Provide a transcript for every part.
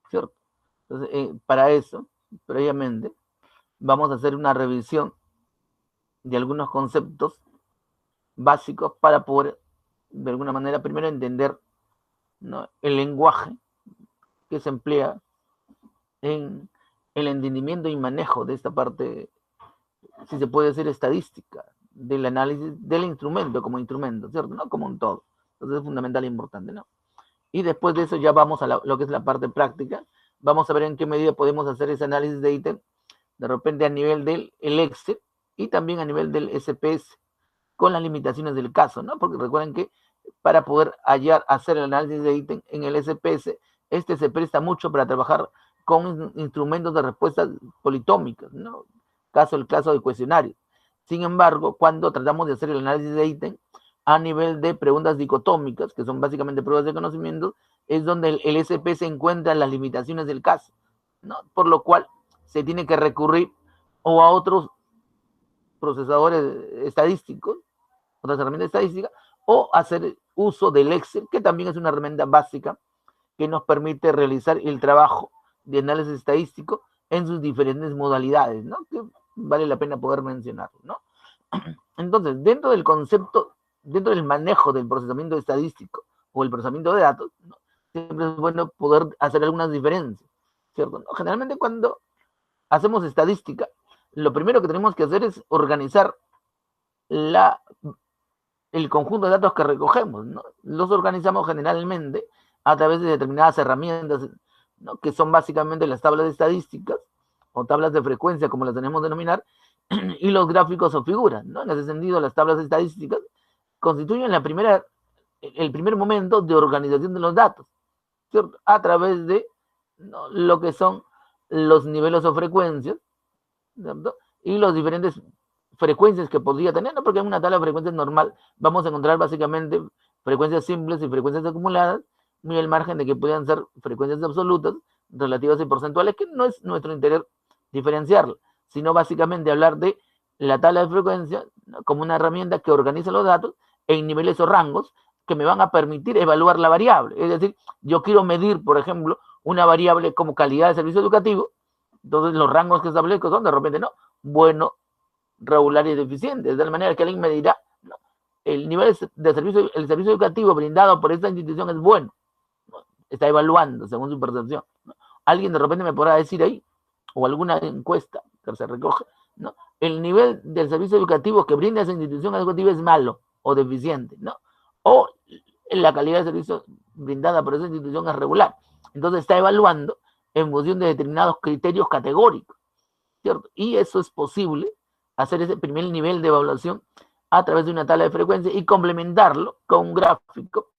¿cierto? Entonces, para eso, previamente, vamos a hacer una revisión de algunos conceptos básicos para poder, de alguna manera, primero entender, ¿no?, el lenguaje que se emplea en el entendimiento y manejo de esta parte, si se puede decir, estadística, del análisis del instrumento como instrumento, ¿cierto? No como un todo. Entonces es fundamental e importante, ¿no? Y después de eso ya vamos a lo que es la parte práctica. Vamos a ver en qué medida podemos hacer ese análisis de ítem, de repente a nivel del Excel y también a nivel del SPS, con las limitaciones del caso, ¿no? Porque recuerden que para poder hacer el análisis de ítem en el SPS, este se presta mucho para trabajar con instrumentos de respuestas politómicas, ¿no? El caso del cuestionario. Sin embargo, cuando tratamos de hacer el análisis de ítem a nivel de preguntas dicotómicas, que son básicamente pruebas de conocimiento, es donde el SPS encuentra las limitaciones del caso, ¿no? Por lo cual se tiene que recurrir o a otros procesadores estadísticos, otras herramientas estadísticas, o hacer uso del Excel, que también es una herramienta básica que nos permite realizar el trabajo de análisis estadístico en sus diferentes modalidades, ¿no? Que vale la pena poder mencionar, ¿no? Entonces, dentro del concepto, dentro del manejo del procesamiento estadístico o el procesamiento de datos, ¿no?, siempre es bueno poder hacer algunas diferencias, ¿cierto? ¿No? Generalmente cuando hacemos estadística, lo primero que tenemos que hacer es organizar el conjunto de datos que recogemos, ¿no? Los organizamos generalmente a través de determinadas herramientas, ¿no?, que son básicamente las tablas de estadísticas o tablas de frecuencia, como las tenemos que denominar, y los gráficos o figuras, ¿no? En ese sentido, las tablas estadísticas constituyen el primer momento de organización de los datos, ¿cierto? A través de, ¿no?, lo que son los niveles o frecuencias, ¿cierto?, y los diferentes frecuencias que podría tener, ¿no? Porque en una tabla de frecuencias normal vamos a encontrar básicamente frecuencias simples y frecuencias acumuladas, muy al margen de que puedan ser frecuencias absolutas, relativas y porcentuales, que no es nuestro interés diferenciarlo, sino básicamente hablar de la tabla de frecuencia, ¿no?, como una herramienta que organiza los datos en niveles o rangos que me van a permitir evaluar la variable. Es decir, yo quiero medir, por ejemplo, una variable como calidad de servicio educativo, entonces los rangos que establezco son de repente, ¿no?, bueno, regular y deficiente, de tal manera que alguien me dirá, ¿no?, el nivel de servicio, el servicio educativo brindado por esta institución es bueno, ¿no?, está evaluando según su percepción, ¿no? Alguien de repente me podrá decir ahí, o alguna encuesta que se recoge, ¿no?, el nivel del servicio educativo que brinda esa institución educativa es malo o deficiente, ¿no? O la calidad de servicio brindada por esa institución es regular. Entonces está evaluando en función de determinados criterios categóricos, ¿cierto? Y eso es posible, hacer ese primer nivel de evaluación a través de una tabla de frecuencia y complementarlo con un gráfico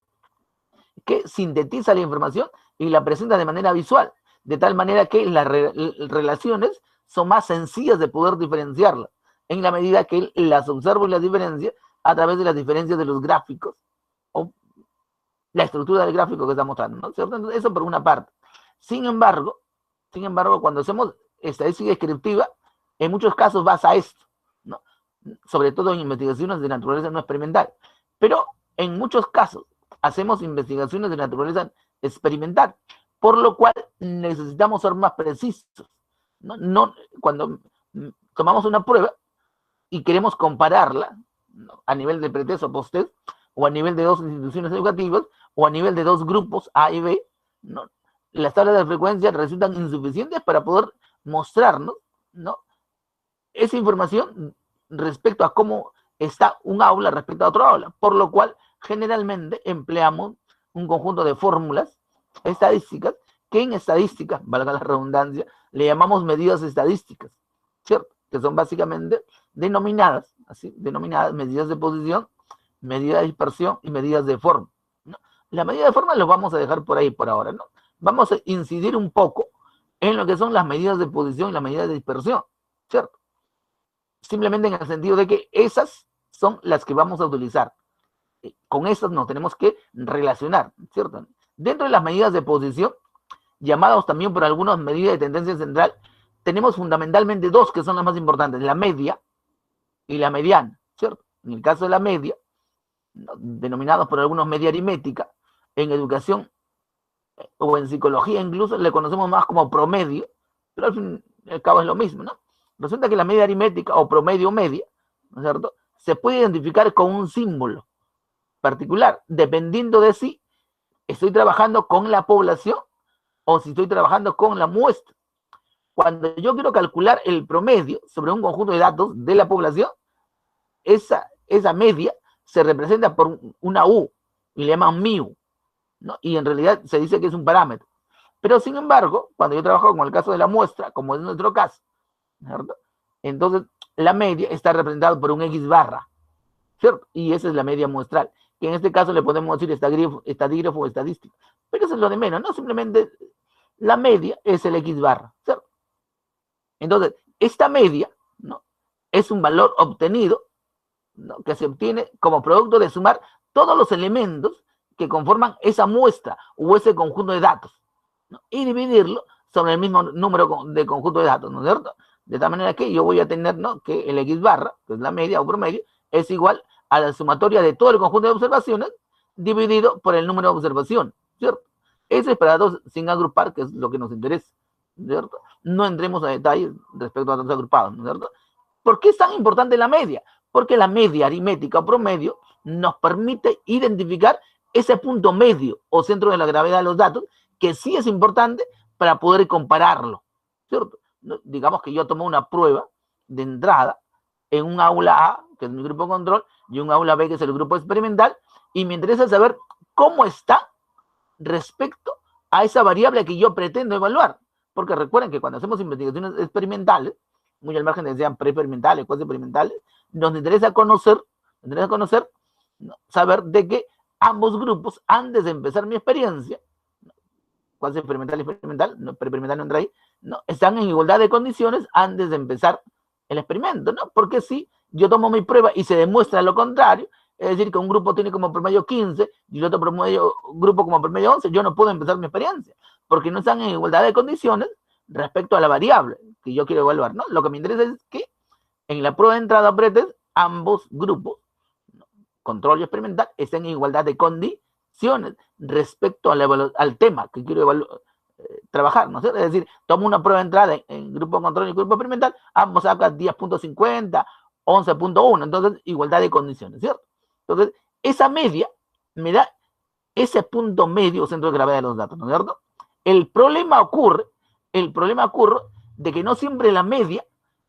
que sintetiza la información y la presenta de manera visual, de tal manera que las relaciones son más sencillas de poder diferenciarlas, en la medida que las observo y las diferencio a través de las diferencias de los gráficos o la estructura del gráfico que está mostrando, ¿no? ¿Cierto? Entonces, eso por una parte. Sin embargo, cuando hacemos estadística descriptiva, en muchos casos vas a esto, ¿no?, sobre todo en investigaciones de naturaleza no experimental. Pero en muchos casos hacemos investigaciones de naturaleza experimental, por lo cual necesitamos ser más precisos, ¿no? No, cuando tomamos una prueba y queremos compararla, ¿no?, a nivel de pretest o post-test, o a nivel de dos instituciones educativas, o a nivel de dos grupos A y B, ¿no?, las tablas de frecuencia resultan insuficientes para poder mostrarnos, ¿no?, esa información respecto a cómo está un aula respecto a otro aula, por lo cual generalmente empleamos un conjunto de fórmulas estadísticas que en estadística, valga la redundancia, le llamamos medidas estadísticas, ¿cierto?, que son básicamente denominadas medidas de posición, medidas de dispersión y medidas de forma, ¿no? La medida de forma lo vamos a dejar por ahí por ahora, ¿no? Vamos a incidir un poco en lo que son las medidas de posición y las medidas de dispersión, ¿cierto? Simplemente en el sentido de que esas son las que vamos a utilizar. Con esas nos tenemos que relacionar, ¿cierto? Dentro de las medidas de posición, llamadas también por algunas medidas de tendencia central, tenemos fundamentalmente dos que son las más importantes, la media y la mediana, ¿cierto? En el caso de la media, ¿no?, denominados por algunos media aritmética, en educación o en psicología incluso le conocemos más como promedio, pero al fin y al cabo es lo mismo, ¿no? Resulta que la media aritmética o promedio media, ¿no es cierto?, se puede identificar con un símbolo particular, dependiendo de si estoy trabajando con la población o si estoy trabajando con la muestra. Cuando yo quiero calcular el promedio sobre un conjunto de datos de la población, esa media se representa por una U y le llaman mu, ¿no? Y en realidad se dice que es un parámetro. Pero sin embargo, cuando yo trabajo con el caso de la muestra, como es nuestro caso, ¿cierto?, entonces la media está representada por un X barra, ¿cierto? Y esa es la media muestral, que en este caso le podemos decir estadígrafo o estadístico. Pero eso es lo de menos, ¿no? Simplemente la media es el X barra, ¿cierto? Entonces, esta media, ¿no?, es un valor obtenido, ¿no?, que se obtiene como producto de sumar todos los elementos que conforman esa muestra o ese conjunto de datos, ¿no?, y dividirlo sobre el mismo número de conjunto de datos, ¿no es cierto? De tal manera que yo voy a tener, ¿no?, que el X barra, que es la media o promedio, es igual a la sumatoria de todo el conjunto de observaciones dividido por el número de observaciones, ¿cierto? Eso es para datos sin agrupar, que es lo que nos interesa, ¿cierto? No entremos a detalles respecto a datos agrupados, ¿no es cierto? ¿Por qué es tan importante la media? Porque la media aritmética o promedio nos permite identificar ese punto medio o centro de la gravedad de los datos, que sí es importante para poder compararlo, ¿cierto? Digamos que yo tomo una prueba de entrada en un aula A, que es mi grupo control, y un aula B, que es el grupo experimental, y me interesa saber cómo está respecto a esa variable que yo pretendo evaluar. Porque recuerden que cuando hacemos investigaciones experimentales, muy al margen de que sean pre-experimentales, post-experimentales, nos interesa conocer, saber de que ambos grupos, antes de empezar mi experiencia, cuasi experimental y experimental, no, pre-experimental no entra ahí, ¿no?, están en igualdad de condiciones antes de empezar el experimento, ¿no? Porque si yo tomo mi prueba y se demuestra lo contrario, es decir, que un grupo tiene como promedio 15 y el otro grupo como promedio 11, yo no puedo empezar mi experiencia, porque no están en igualdad de condiciones respecto a la variable que yo quiero evaluar, ¿no? Lo que me interesa es que en la prueba de entrada pretes ambos grupos, ¿no?, control y experimental, estén en igualdad de condiciones respecto al tema que quiero trabajar, ¿no es cierto? Es decir, tomo una prueba de entrada en grupo control y grupo experimental, ambos sacan 10.50, 11.1, entonces igualdad de condiciones, ¿cierto? Entonces, esa media me da ese punto medio o centro de gravedad de los datos, ¿no es cierto? El problema ocurre de que no siempre la media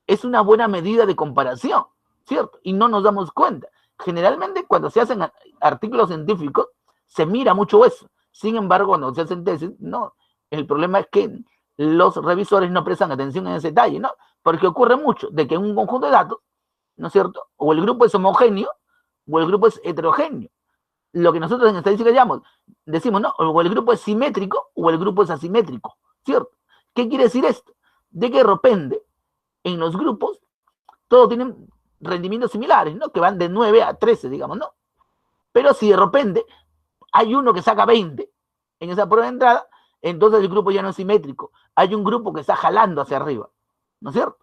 es una buena medida de comparación, ¿cierto? Y no nos damos cuenta. Generalmente cuando se hacen artículos científicos se mira mucho eso. Sin embargo, cuando se hacen tesis, no. El problema es que los revisores no prestan atención en ese detalle, ¿no? Porque ocurre mucho de que en un conjunto de datos, ¿no es cierto?, o el grupo es homogéneo o el grupo es heterogéneo. Lo que nosotros en estadística decimos, ¿no?, o el grupo es simétrico o el grupo es asimétrico, ¿cierto? ¿Qué quiere decir esto? De que de repente en los grupos todos tienen rendimientos similares, ¿no?, que van de 9 a 13, digamos, ¿no? Pero si de repente hay uno que saca 20 en esa prueba de entrada, entonces el grupo ya no es simétrico. Hay un grupo que está jalando hacia arriba, ¿no es cierto?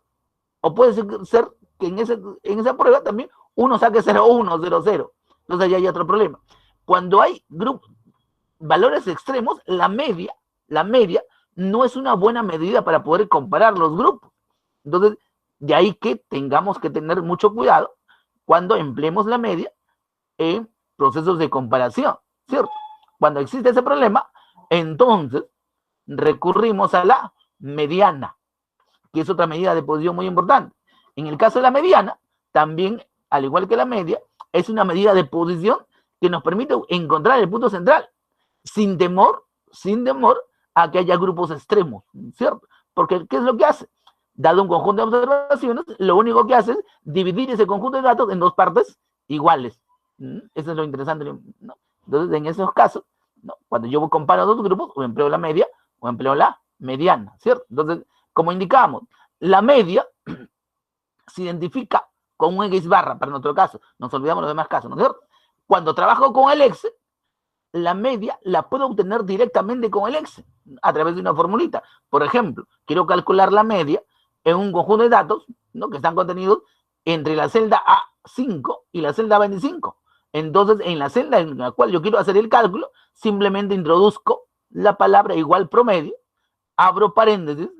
O puede ser que en esa prueba también uno saque 0,1, 0,0. Entonces ya hay otro problema. Cuando hay valores extremos, la media no es una buena medida para poder comparar los grupos. Entonces, de ahí que tengamos que tener mucho cuidado cuando empleemos la media en procesos de comparación, ¿cierto? Cuando existe ese problema, entonces recurrimos a la mediana, que es otra medida de posición muy importante. En el caso de la mediana, también, al igual que la media, es una medida de posición que nos permite encontrar el punto central, sin temor a que haya grupos extremos, ¿cierto? Porque, ¿qué es lo que hace? Dado un conjunto de observaciones, lo único que hace es dividir ese conjunto de datos en dos partes iguales. Eso es lo interesante, ¿no? Entonces, en esos casos, ¿no?, cuando yo comparo dos grupos, o empleo la media o empleo la mediana, ¿cierto? Entonces, como indicamos, la media se identifica con un X barra, para nuestro caso, nos olvidamos los demás casos, ¿no es cierto? Cuando trabajo con el Excel, la media la puedo obtener directamente con el Excel, a través de una formulita. Por ejemplo, quiero calcular la media en un conjunto de datos, ¿no?, que están contenidos entre la celda A5 y la celda 25. Entonces, en la celda en la cual yo quiero hacer el cálculo, simplemente introduzco la palabra igual promedio, abro paréntesis,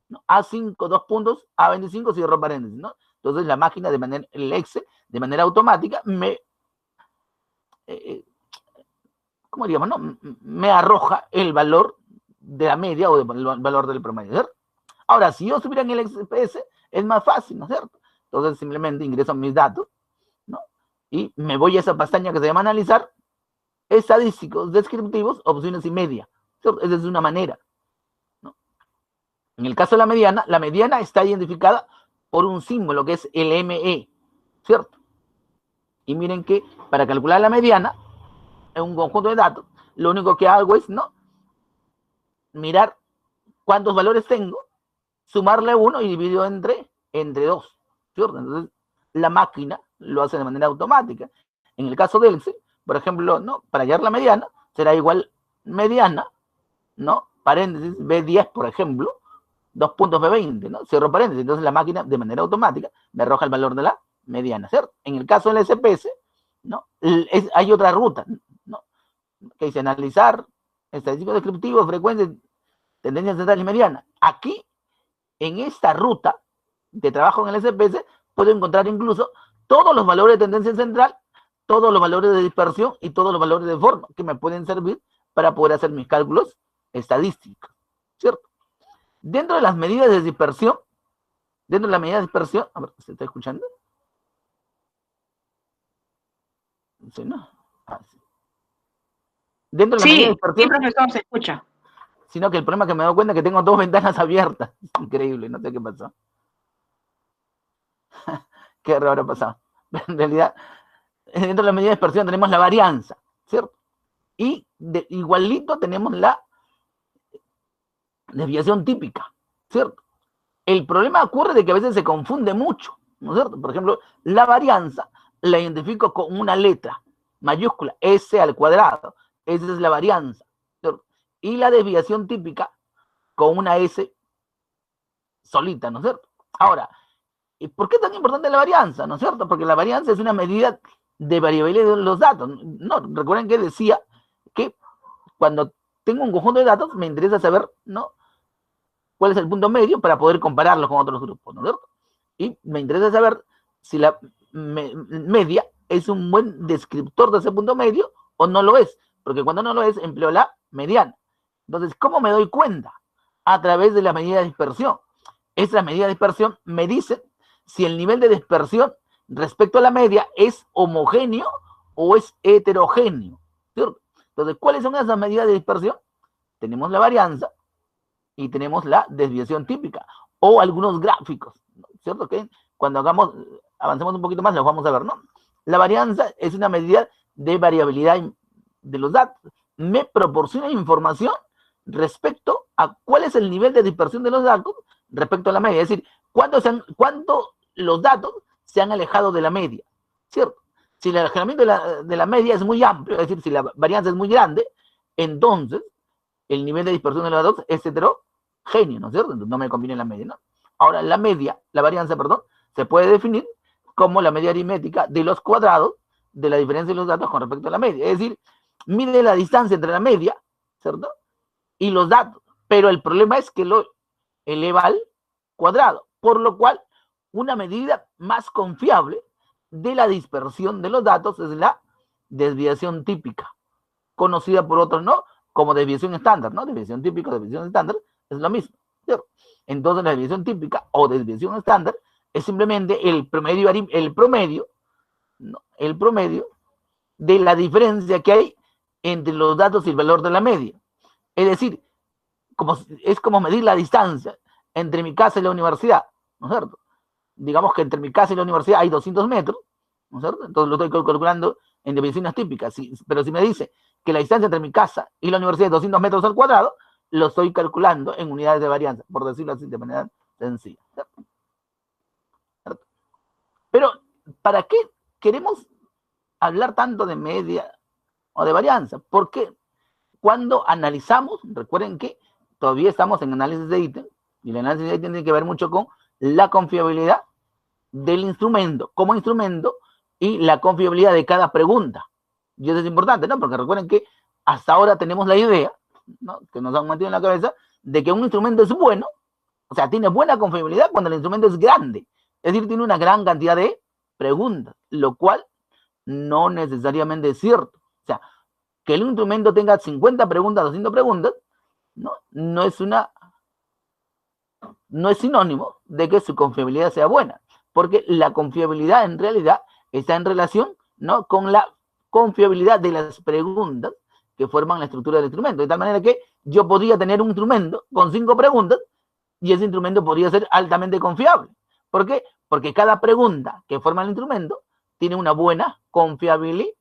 ¿no? A5, dos puntos, A25, cierro paréntesis, ¿no? Entonces la máquina, el Excel, de manera automática, ¿cómo diríamos, no? Me arroja el valor de la media o el valor del promedio, ¿cierto? Ahora, si yo estuviera en el XPS, es más fácil, ¿no es cierto? Entonces simplemente ingreso mis datos, ¿no? Y me voy a esa pestaña que se llama analizar, estadísticos, descriptivos, opciones y media, ¿cierto? Esa es una manera, ¿no? En el caso de la mediana está identificada por un símbolo que es el ME, ¿cierto? Y miren que para calcular la mediana, en un conjunto de datos, lo único que hago es, ¿no?, mirar cuántos valores tengo, sumarle uno y dividido entre 2, ¿cierto? Entonces, la máquina lo hace de manera automática. En el caso del Excel, por ejemplo, ¿no?, para hallar la mediana, será igual mediana, ¿no?, paréntesis, B10, por ejemplo, 2 puntos B20, ¿no? Cierro paréntesis. Entonces, la máquina, de manera automática, me arroja el valor de la mediana, ¿cierto? En el caso del SPS, ¿no?, hay otra ruta, ¿no?, que dice analizar, estadísticos descriptivos, frecuencias, tendencias central y mediana. Aquí, en esta ruta de trabajo en el SPS, puedo encontrar incluso todos los valores de tendencia central, todos los valores de dispersión y todos los valores de forma que me pueden servir para poder hacer mis cálculos estadísticos, ¿cierto? Dentro de las medidas de dispersión, a ver, ¿se está escuchando? Sí, ¿no? Sí. Dentro de la medida de dispersión. Sí, profesor, se escucha. Sino que el problema es que me he dado cuenta que tengo 2 ventanas abiertas. Increíble, no sé qué pasó. ¿Qué error habrá pasado? En realidad, dentro de la medida de dispersión tenemos la varianza, ¿cierto? Y igualito tenemos la desviación típica, ¿cierto? El problema ocurre de que a veces se confunde mucho, ¿no es cierto? Por ejemplo, la varianza la identifico con una letra mayúscula, S al cuadrado. Esa es la varianza, ¿cierto? Y la desviación típica con una S solita, ¿no es cierto? Ahora, ¿y por qué es tan importante la varianza, no es cierto? Porque la varianza es una medida de variabilidad de los datos. No, recuerden que decía que cuando tengo un conjunto de datos me interesa saber, ¿no?, cuál es el punto medio para poder compararlo con otros grupos, ¿no es cierto? Y me interesa saber si la media es un buen descriptor de ese punto medio o no lo es, porque cuando no lo es, empleo la mediana. Entonces, ¿cómo me doy cuenta? A través de la medida de dispersión. Esa medida de dispersión me dice si el nivel de dispersión respecto a la media es homogéneo o es heterogéneo, ¿cierto? Entonces, ¿cuáles son esas medidas de dispersión? Tenemos la varianza y tenemos la desviación típica o algunos gráficos, ¿cierto? Que cuando avancemos un poquito más los vamos a ver, ¿no? La varianza es una medida de variabilidad de los datos. Me proporciona información respecto a cuál es el nivel de dispersión de los datos respecto a la media. Es decir, cuánto los datos se han alejado de la media, ¿cierto? Si el alejamiento de la media es muy amplio, es decir, si la varianza es muy grande, entonces el nivel de dispersión de los datos es heterogéneo, ¿no es cierto? Entonces no me conviene la media, ¿no? Ahora, la varianza, se puede definir como la media aritmética de los cuadrados de la diferencia de los datos con respecto a la media. Es decir, mide la distancia entre la media, ¿cierto?, y los datos. Pero el problema es que lo eleva al cuadrado, por lo cual una medida más confiable de la dispersión de los datos es la desviación típica, conocida por otros, ¿no?, como desviación estándar, ¿no? Desviación típica, desviación estándar, es lo mismo, ¿cierto? Entonces la desviación típica o desviación estándar es simplemente el promedio, ¿no?, el promedio de la diferencia que hay entre los datos y el valor de la media. Es decir, es como medir la distancia entre mi casa y la universidad, ¿no es cierto? Digamos que entre mi casa y la universidad hay 200 metros, ¿no es cierto? Entonces lo estoy calculando en desviaciones típicas. Pero si me dice que la distancia entre mi casa y la universidad es 200 metros al cuadrado, lo estoy calculando en unidades de varianza, por decirlo así de manera sencilla, ¿cierto? Pero, ¿para qué queremos hablar tanto de media o de varianza? Porque cuando analizamos, recuerden que todavía estamos en análisis de ítem, y el análisis de ítem tiene que ver mucho con la confiabilidad del instrumento como instrumento y la confiabilidad de cada pregunta. Y eso es importante, ¿no? Porque recuerden que hasta ahora tenemos la idea, ¿no?, que nos han metido en la cabeza de que un instrumento es bueno, o sea, tiene buena confiabilidad cuando el instrumento es grande, es decir, tiene una gran cantidad de preguntas, lo cual no necesariamente es cierto. O sea, que el instrumento tenga 50 preguntas, 200 preguntas, no es sinónimo de que su confiabilidad sea buena, porque la confiabilidad en realidad está en relación, ¿no?, con la confiabilidad de las preguntas que forman la estructura del instrumento, de tal manera que yo podría tener un instrumento con 5 preguntas y ese instrumento podría ser altamente confiable. ¿Por qué? Porque cada pregunta que forma el instrumento tiene una buena confiabilidad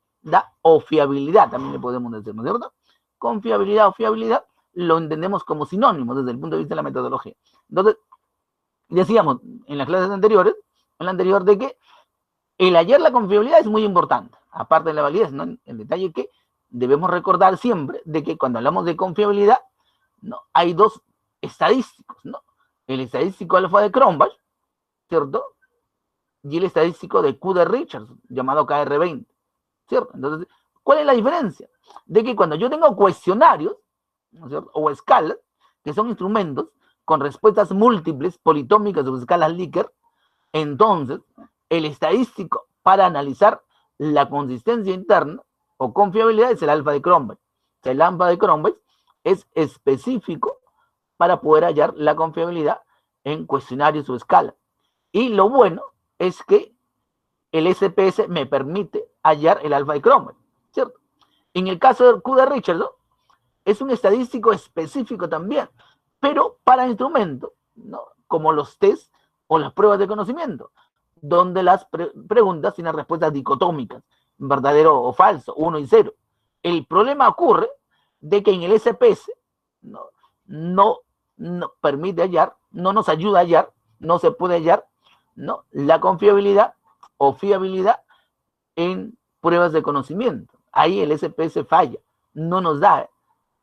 o fiabilidad, también le podemos decir, ¿no es cierto? Confiabilidad o fiabilidad lo entendemos como sinónimos desde el punto de vista de la metodología. Entonces, decíamos en las clases anteriores, en la anterior, de que el hallar la confiabilidad es muy importante, aparte de la validez, ¿no? El detalle que debemos recordar siempre de que cuando hablamos de confiabilidad, ¿no?, hay dos estadísticos, ¿no? El estadístico alfa de Cronbach, ¿cierto? Y el estadístico de Q de Richardson, llamado KR20, ¿cierto? Entonces, ¿cuál es la diferencia? De que cuando yo tengo cuestionarios, ¿no es cierto?, o escalas, que son instrumentos con respuestas múltiples, politómicas o escalas Likert, entonces el estadístico para analizar la consistencia interna o confiabilidad es el alfa de Cronbach. El alfa de Cronbach es específico para poder hallar la confiabilidad en cuestionarios o escalas. Y lo bueno es que el SPS me permite hallar el alfa de Cronbach, ¿cierto? En el caso de Q de Richardson, es un estadístico específico también, pero para instrumentos, ¿no?, como los test o las pruebas de conocimiento, donde las preguntas tienen respuestas dicotómicas, verdadero o falso, 1 y 0. El problema ocurre de que en el SPS no permite hallar, no nos ayuda a hallar, no se puede hallar, ¿no?, la confiabilidad o fiabilidad en pruebas de conocimiento. Ahí el SPS falla, no nos da.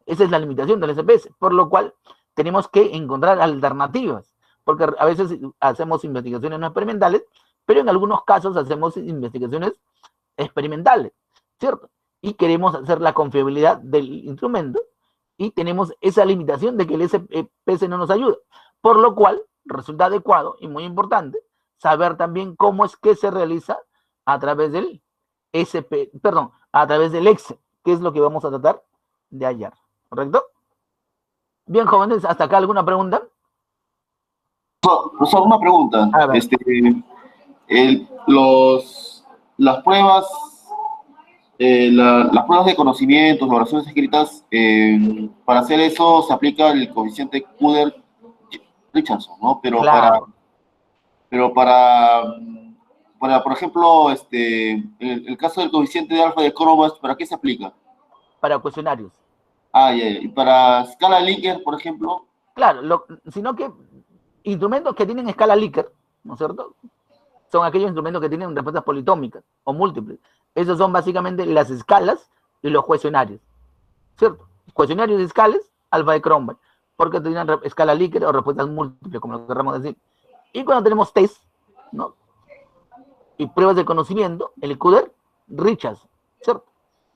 Esa es la limitación del SPS, por lo cual tenemos que encontrar alternativas, porque a veces hacemos investigaciones no experimentales, pero en algunos casos hacemos investigaciones experimentales, ¿cierto? Y queremos hacer la confiabilidad del instrumento y tenemos esa limitación de que el SPS no nos ayuda, por lo cual resulta adecuado y muy importante saber también cómo es que se realiza a través del a través del Excel, que es lo que vamos a tratar de hallar, ¿correcto? Bien, jóvenes, ¿hasta acá alguna pregunta? Profesor, una pregunta. Las pruebas, las pruebas de conocimientos, las oraciones escritas, para hacer eso se aplica el coeficiente Q-Richardson, ¿no? Claro. Por ejemplo, el caso del coeficiente de alfa de Cronbach, ¿para qué se aplica? Para cuestionarios. Y para escala Likert, por ejemplo. Claro, sino que instrumentos que tienen escala Likert, ¿no es cierto?, son aquellos instrumentos que tienen respuestas politómicas o múltiples. Esos son básicamente las escalas y los cuestionarios, ¿cierto? Cuestionarios y escalas, alfa de Cronbach, porque tienen escala Likert o respuestas múltiples, como lo queramos decir. Y cuando tenemos test, ¿no?, y pruebas de conocimiento, el Q-Richardson, ¿cierto?,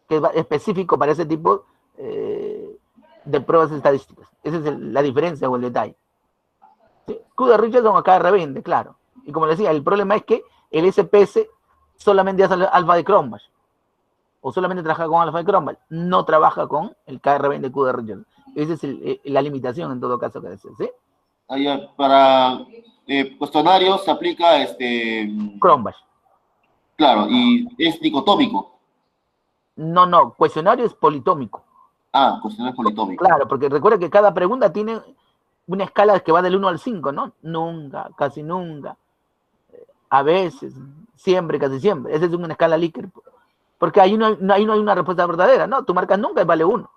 que es específico para ese tipo de pruebas estadísticas. Esa es la diferencia o el detalle. ¿Sí? Q-Richardson o KR20, claro. Y como les decía, el problema es que el SPS solamente hace alfa de Cronbach, o solamente trabaja con alfa de Cronbach, no trabaja con el KR20 Q-Richardson. Esa es la limitación en todo caso que decir, ¿sí? Para cuestionarios se aplica Cronbach. Claro, y es dicotómico. No, cuestionario es politómico. Cuestionario es politómico. Claro, porque recuerda que cada pregunta tiene una escala que va del 1 al 5, ¿no? Nunca, casi nunca, a veces, siempre, casi siempre. Esa es una escala Likert. Porque ahí no hay una respuesta verdadera, ¿no? Tú marcas nunca y vale 1.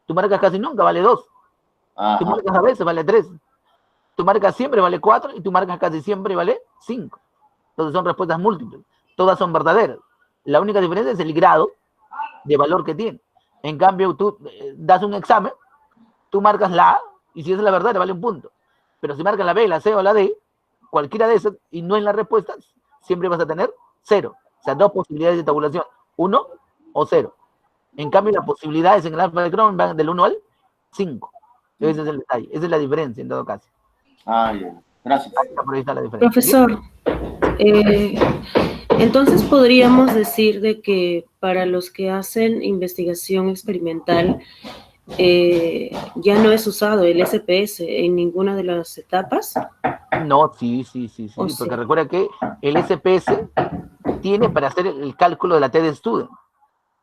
Tú marcas casi nunca, vale 2. Tú marcas a veces, vale 3. Tú marcas siempre, vale 4. Y tú marcas casi siempre, vale 5. Entonces son respuestas múltiples. Todas son verdaderas. La única diferencia es el grado de valor que tiene. En cambio, tú das un examen, tú marcas la A, y si es la verdad, vale un punto. Pero si marcas la B, la C o la D, cualquiera de esas, y no en las respuestas, siempre vas a tener 0. O sea, 2 posibilidades de tabulación, 1 o 0. En cambio, las posibilidades en el alfa de Cronbach van del 1 al 5. Ese es el detalle, esa es la diferencia en todo caso. Ah, ya. Gracias. Por ahí está la diferencia. Profesor, entonces podríamos decir de que para los que hacen investigación experimental ya no es usado el SPS en ninguna de las etapas. No, sí, porque sí. recuerda que el SPS tiene para hacer el cálculo de la TD Student,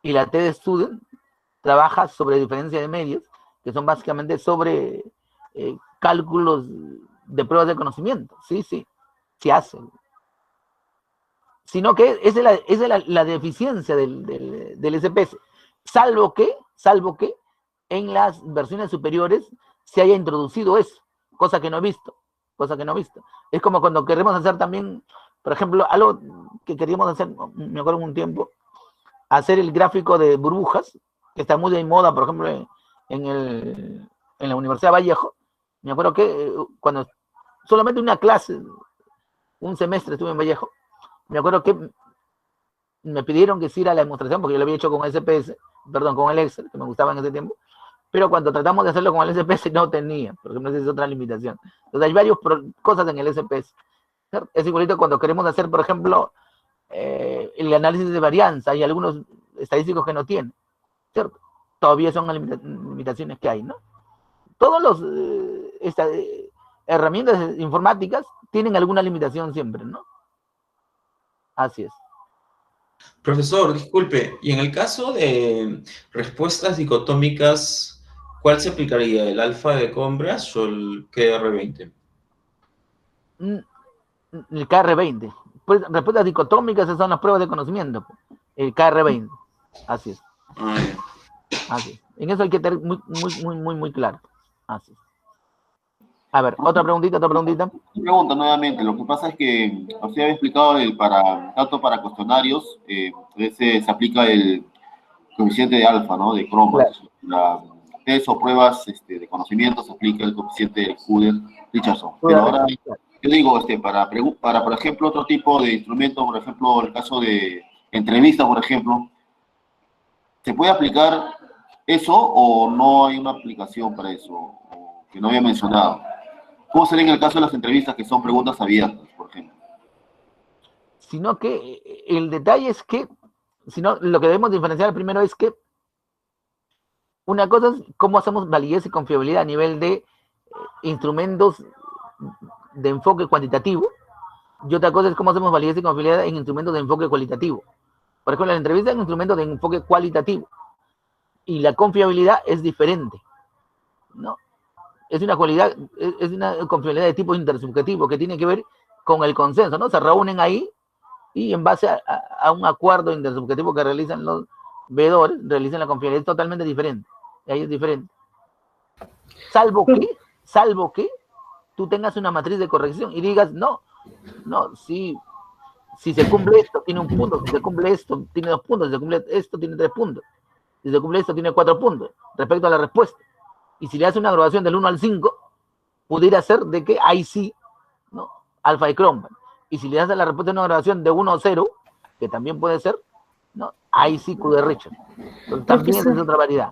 y la TD Student trabaja sobre diferencia de medios, que son básicamente sobre cálculos de pruebas de conocimiento, sí hace. Sino que esa es la deficiencia del SPS, salvo que en las versiones superiores se haya introducido eso, cosa que no he visto. Es como cuando queremos hacer también, por ejemplo, algo que queríamos hacer, me acuerdo en un tiempo, hacer el gráfico de burbujas, que está muy de moda, por ejemplo, en la Universidad de Vallejo. Me acuerdo que cuando solamente una clase, un semestre estuve en Vallejo, me acuerdo que me pidieron que hiciera la demostración, porque yo lo había hecho con SPS, perdón, con el Excel, que me gustaba en ese tiempo, pero cuando tratamos de hacerlo con el SPS no tenía, porque no es otra limitación. Entonces hay varias cosas en el SPS. ¿Cierto? Es igualito cuando queremos hacer, por ejemplo, el análisis de varianza, hay algunos estadísticos que no tienen, ¿cierto? Todavía son limitaciones que hay, ¿no? Todas las herramientas informáticas tienen alguna limitación siempre, ¿no? Así es. Profesor, disculpe, y en el caso de respuestas dicotómicas, ¿cuál se aplicaría? ¿El alfa de Combras o el KR20? El KR20. Pues, respuestas dicotómicas, esas son las pruebas de conocimiento. El KR20. Así es. Así es. En eso hay que tener muy claro. Así es. A ver, otra preguntita. Una pregunta nuevamente. Lo que pasa es que usted había explicado tanto para cuestionarios, se aplica el coeficiente de alfa, ¿no? De Crombach. Claro. Test o pruebas de conocimiento se aplica el coeficiente de Couder-Richardson. Pero ahora, yo digo, para, por ejemplo, otro tipo de instrumento, por ejemplo, el caso de entrevistas, por ejemplo, ¿se puede aplicar eso o no hay una aplicación para eso? O que no había mencionado. ¿Cómo sería en el caso de las entrevistas que son preguntas abiertas, por ejemplo? Sino que el detalle es que, lo que debemos diferenciar primero es que una cosa es cómo hacemos validez y confiabilidad a nivel de instrumentos de enfoque cuantitativo, y otra cosa es cómo hacemos validez y confiabilidad en instrumentos de enfoque cualitativo. Por ejemplo, la entrevista es un instrumento de enfoque cualitativo, y la confiabilidad es diferente, ¿no? Es una confiabilidad de tipo intersubjetivo que tiene que ver con el consenso, ¿no? Se reúnen ahí y en base a un acuerdo intersubjetivo que realizan los veedores, realizan la confiabilidad. Es totalmente diferente. Ahí es diferente. Salvo que tú tengas una matriz de corrección y digas, no, si se cumple esto, tiene un punto, si se cumple esto, tiene 2 puntos, si se cumple esto, tiene 3 puntos, si se cumple esto, tiene 4 puntos, respecto a la respuesta. Y si le hace una graduación del 1 al 5, pudiera ser de que ahí sí, ¿no? Alfa y Crombach. Y si le hace la respuesta de una graduación de 1 a 0, que también puede ser, ¿no? Ahí sí Couder-Richardson. También es otra variedad.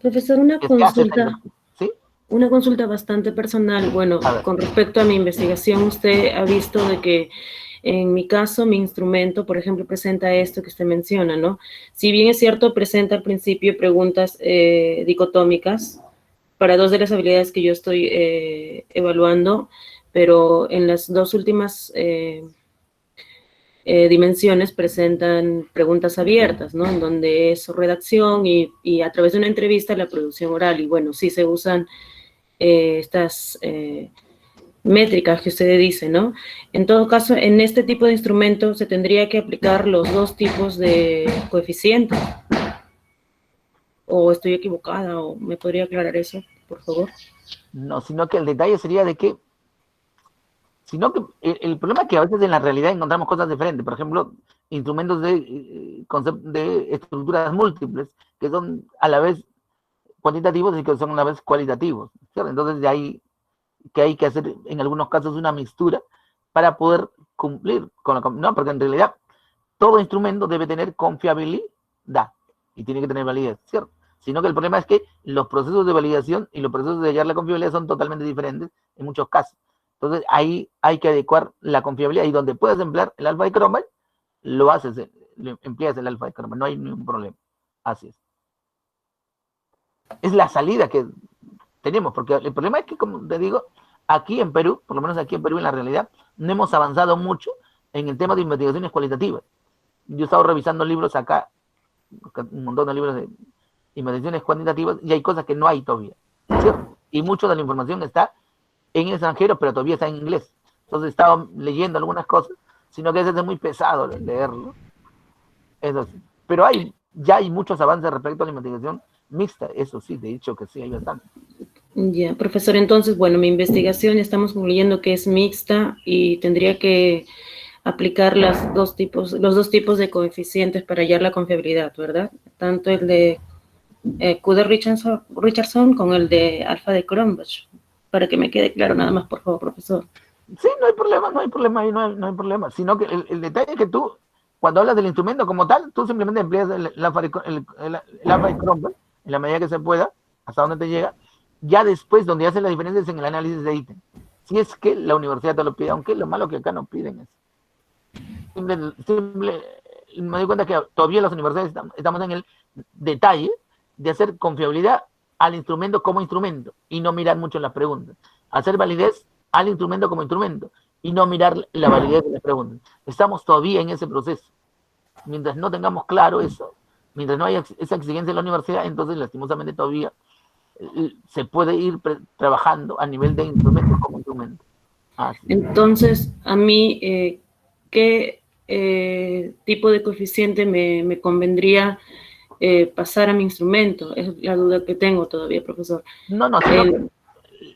Profesor, una consulta. ¿Sí? Una consulta bastante personal. Bueno, con respecto a mi investigación, usted ha visto de que en mi caso, mi instrumento, por ejemplo, presenta esto que usted menciona, ¿no? Si bien es cierto, presenta al principio preguntas dicotómicas para 2 de las habilidades que yo estoy evaluando, pero en las 2 últimas dimensiones presentan preguntas abiertas, ¿no? En donde es redacción y a través de una entrevista la producción oral. Y bueno, sí se usan estas métricas que usted dice, ¿no? En todo caso, en este tipo de instrumento se tendría que aplicar los 2 tipos de coeficientes. ¿O estoy equivocada? ¿O me podría aclarar eso, por favor? No, sino que el detalle sería de que el problema es que a veces en la realidad encontramos cosas diferentes. Por ejemplo, instrumentos de estructuras múltiples que son a la vez cuantitativos y que son a la vez cualitativos, ¿cierto? Entonces de ahí que hay que hacer en algunos casos una mixtura para poder cumplir con no, porque en realidad todo instrumento debe tener confiabilidad y tiene que tener validez, ¿cierto? sino que el problema es que los procesos de validación y los procesos de hallar la confiabilidad son totalmente diferentes en muchos casos. Entonces, ahí hay que adecuar la confiabilidad, y donde puedas emplear el alfa de Cronbach, lo haces, empleas el alfa de Cronbach, no hay ningún problema. Así es. Es la salida que tenemos, porque el problema es que, como te digo, aquí en Perú, por lo menos aquí en Perú, en la realidad, no hemos avanzado mucho en el tema de investigaciones cualitativas. Yo he estado revisando libros acá, un montón de libros de investigaciones cuantitativas, y hay cosas que no hay todavía, ¿cierto? Y mucho de la información está en extranjero, pero todavía está en inglés. Entonces he estado leyendo algunas cosas, sino que a veces es muy pesado leerlo. Eso sí. Pero ya hay muchos avances respecto a la investigación mixta, eso sí, de hecho que sí, hay bastante. Ya, profesor, entonces, bueno, mi investigación estamos concluyendo que es mixta y tendría que aplicar los dos tipos de coeficientes para hallar la confiabilidad, ¿verdad? Tanto el de Cuder-Richardson con el de alfa de Cronbach, para que me quede claro nada más, por favor, profesor. Sí, no hay problema, ahí no hay problema, sino que el detalle es que tú, cuando hablas del instrumento como tal, tú simplemente empleas el alfa de Cronbach en la medida que se pueda, hasta donde te llega. Ya después, donde hace la diferencia es en el análisis de ítem. Si es que la universidad te lo pide, aunque lo malo que acá no piden es. Me doy cuenta que todavía las universidades estamos en el detalle de hacer confiabilidad al instrumento como instrumento y no mirar mucho en las preguntas. Hacer validez al instrumento como instrumento y no mirar la validez de las preguntas. Estamos todavía en ese proceso. Mientras no tengamos claro eso, mientras no haya esa exigencia en la universidad, entonces lastimosamente todavía se puede ir trabajando a nivel de instrumento como instrumento. Entonces, a mí, ¿qué tipo de coeficiente me convendría pasar a mi instrumento? Es la duda que tengo todavía, profesor. No,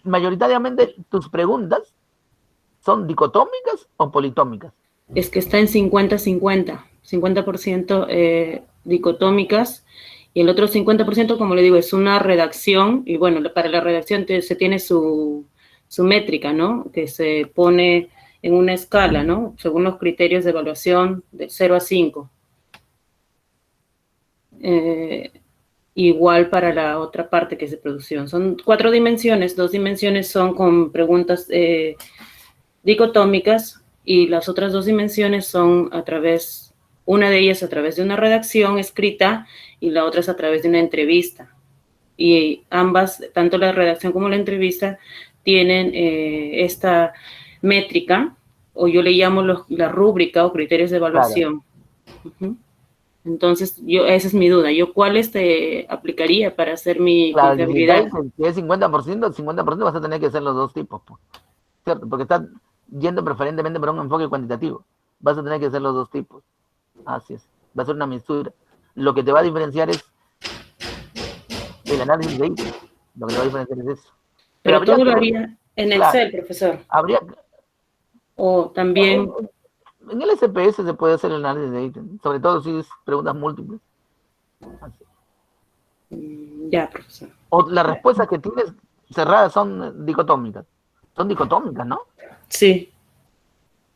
mayoritariamente tus preguntas son dicotómicas o politómicas. Es que está en 50-50, 50% dicotómicas, y el otro 50%, como le digo, es una redacción, y bueno, para la redacción se tiene su métrica, ¿no? Que se pone en una escala, ¿no? Según los criterios de evaluación de 0 a 5. Igual para la otra parte que es de producción. Son 4 dimensiones, 2 dimensiones son con preguntas dicotómicas, y las otras 2 dimensiones son una de ellas a través de una redacción escrita y la otra es a través de una entrevista. Y ambas, tanto la redacción como la entrevista, tienen esta métrica, o yo le llamo la rúbrica o criterios de evaluación. Claro. Entonces, esa es mi duda. ¿Cuál aplicaría para hacer mi confiabilidad? Si es 50%, vas a tener que hacer los dos tipos, ¿cierto? Porque estás yendo preferentemente por un enfoque cuantitativo. Vas a tener que hacer los dos tipos. Así es. Va a ser una mistura. Lo que te va a diferenciar es el análisis de ítem. Lo que te va a diferenciar es eso. Pero todo lo haría en Excel, profesor. O también... En el SPS se puede hacer el análisis de ítem, sobre todo si es preguntas múltiples. Así. Ya, profesor. O las respuestas que tienes cerradas son dicotómicas. Son dicotómicas, ¿no? Sí.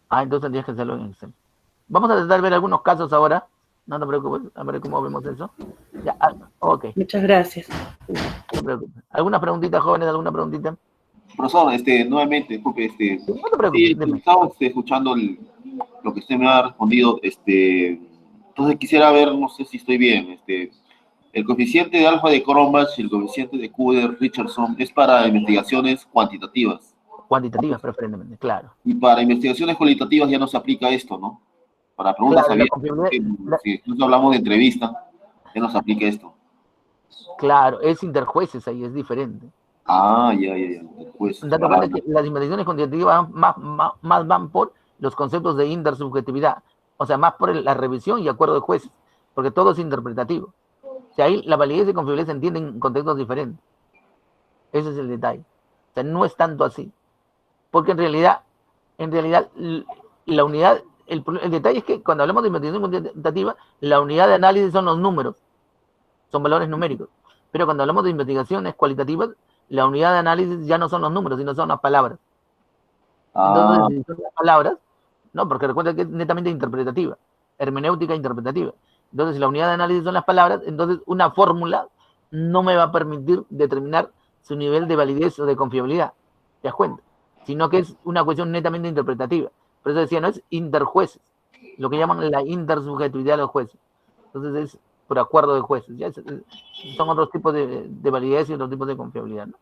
Entonces tendrías que hacerlo en Excel. Vamos a tratar de ver algunos casos ahora. No te preocupes, a ver cómo vemos eso. Ya, ok. Muchas gracias. No te preocupes. ¿Alguna preguntita, jóvenes? ¿Alguna preguntita? Profesor, nuevamente, disculpe, no te preocupes, estaba escuchando lo que usted me ha respondido, entonces quisiera ver, no sé si estoy bien, el coeficiente de alfa de Cronbach y el coeficiente de Cuder-Richardson es para investigaciones cuantitativas. Cuantitativas, preferentemente, claro. Y para investigaciones cualitativas ya no se aplica esto, ¿no? Para preguntas abiertas, si no hablamos de entrevista, ya no se aplica esto. Claro, es interjueces ahí, es diferente. Ya. Pues, date cuenta que las investigaciones cuantitativas más van por los conceptos de intersubjetividad, o sea, más por la revisión y acuerdo de jueces, porque todo es interpretativo. O sea, ahí la validez y confiabilidad se entienden en contextos diferentes. Ese es el detalle. O sea, no es tanto así. Porque en realidad la unidad, el detalle es que cuando hablamos de investigación cuantitativa, la unidad de análisis son los números, son valores numéricos. Pero cuando hablamos de investigaciones cualitativas, la unidad de análisis ya no son los números, sino son las palabras. Entonces, si son las palabras, no, porque recuerda que es netamente interpretativa, hermenéutica interpretativa. Entonces, si la unidad de análisis son las palabras, entonces una fórmula no me va a permitir determinar su nivel de validez o de confiabilidad. ¿Te das cuenta? Sino que es una cuestión netamente interpretativa. Por eso decía, no es interjueces, lo que llaman la intersubjetividad de los jueces. Entonces es por acuerdo de jueces. ¿Ya? Son otros tipos de validez y otros tipos de confiabilidad, ¿no?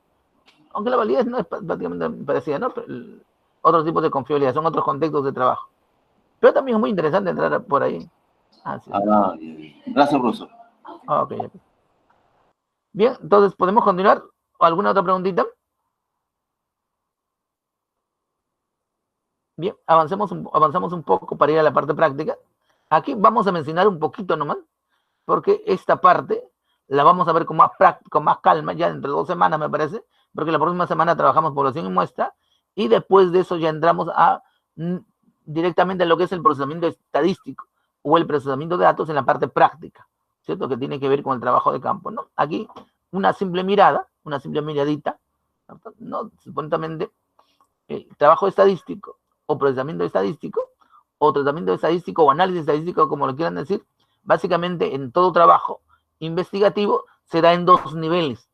Aunque la validez no es prácticamente parecida, ¿no? Pero otros tipos de confiabilidad, son otros contextos de trabajo. Pero también es muy interesante entrar por ahí. Sí. Gracias, profesor. Ok. Bien, entonces, ¿podemos continuar? ¿Alguna otra preguntita? Bien, avanzamos un poco para ir a la parte práctica. Aquí vamos a mencionar un poquito nomás, porque esta parte la vamos a ver con más calma, ya entre 2 semanas me parece, porque la próxima semana trabajamos población y muestra, y después de eso ya entramos directamente a lo que es el procesamiento estadístico o el procesamiento de datos en la parte práctica, ¿cierto? Que tiene que ver con el trabajo de campo, ¿no? Aquí una simple mirada, una simple miradita, ¿no? Supuestamente el trabajo estadístico o procesamiento estadístico o tratamiento estadístico o análisis estadístico, como lo quieran decir, básicamente en todo trabajo investigativo se da en 2 niveles.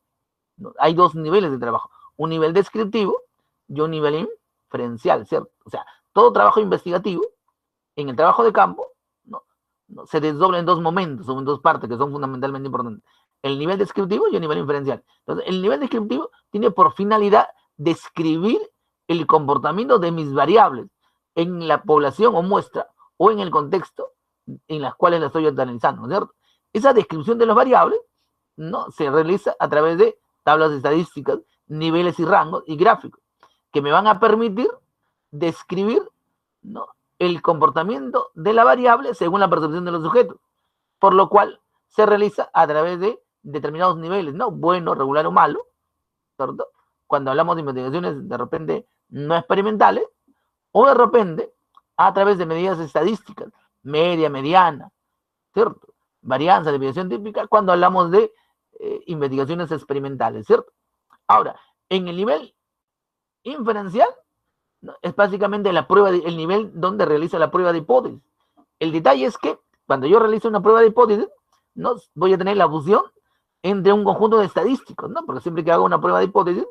Hay 2 niveles de trabajo, un nivel descriptivo y un nivel inferencial, ¿cierto? O sea, todo trabajo investigativo en el trabajo de campo se desdobla en 2 momentos o en 2 partes que son fundamentalmente importantes. El nivel descriptivo y el nivel inferencial. Entonces, el nivel descriptivo tiene por finalidad describir el comportamiento de mis variables en la población o muestra o en el contexto en las cuales la estoy analizando, ¿cierto? Esa descripción de las variables, ¿no? Se realiza a través de tablas estadísticas, niveles y rangos y gráficos, que me van a permitir describir, ¿no?, el comportamiento de la variable según la percepción de los sujetos, por lo cual se realiza a través de determinados niveles, ¿no? Bueno, regular o malo, ¿cierto? Cuando hablamos de investigaciones de repente no experimentales, o de repente a través de medidas estadísticas, media, mediana, ¿cierto? Varianza, desviación típica, cuando hablamos de investigaciones experimentales, ¿cierto? Ahora, en el nivel inferencial, ¿no?, es básicamente la prueba, el nivel donde realizo la prueba de hipótesis. El detalle es que cuando yo realizo una prueba de hipótesis, ¿no?, voy a tener la fusión entre un conjunto de estadísticos, ¿no? Porque siempre que hago una prueba de hipótesis,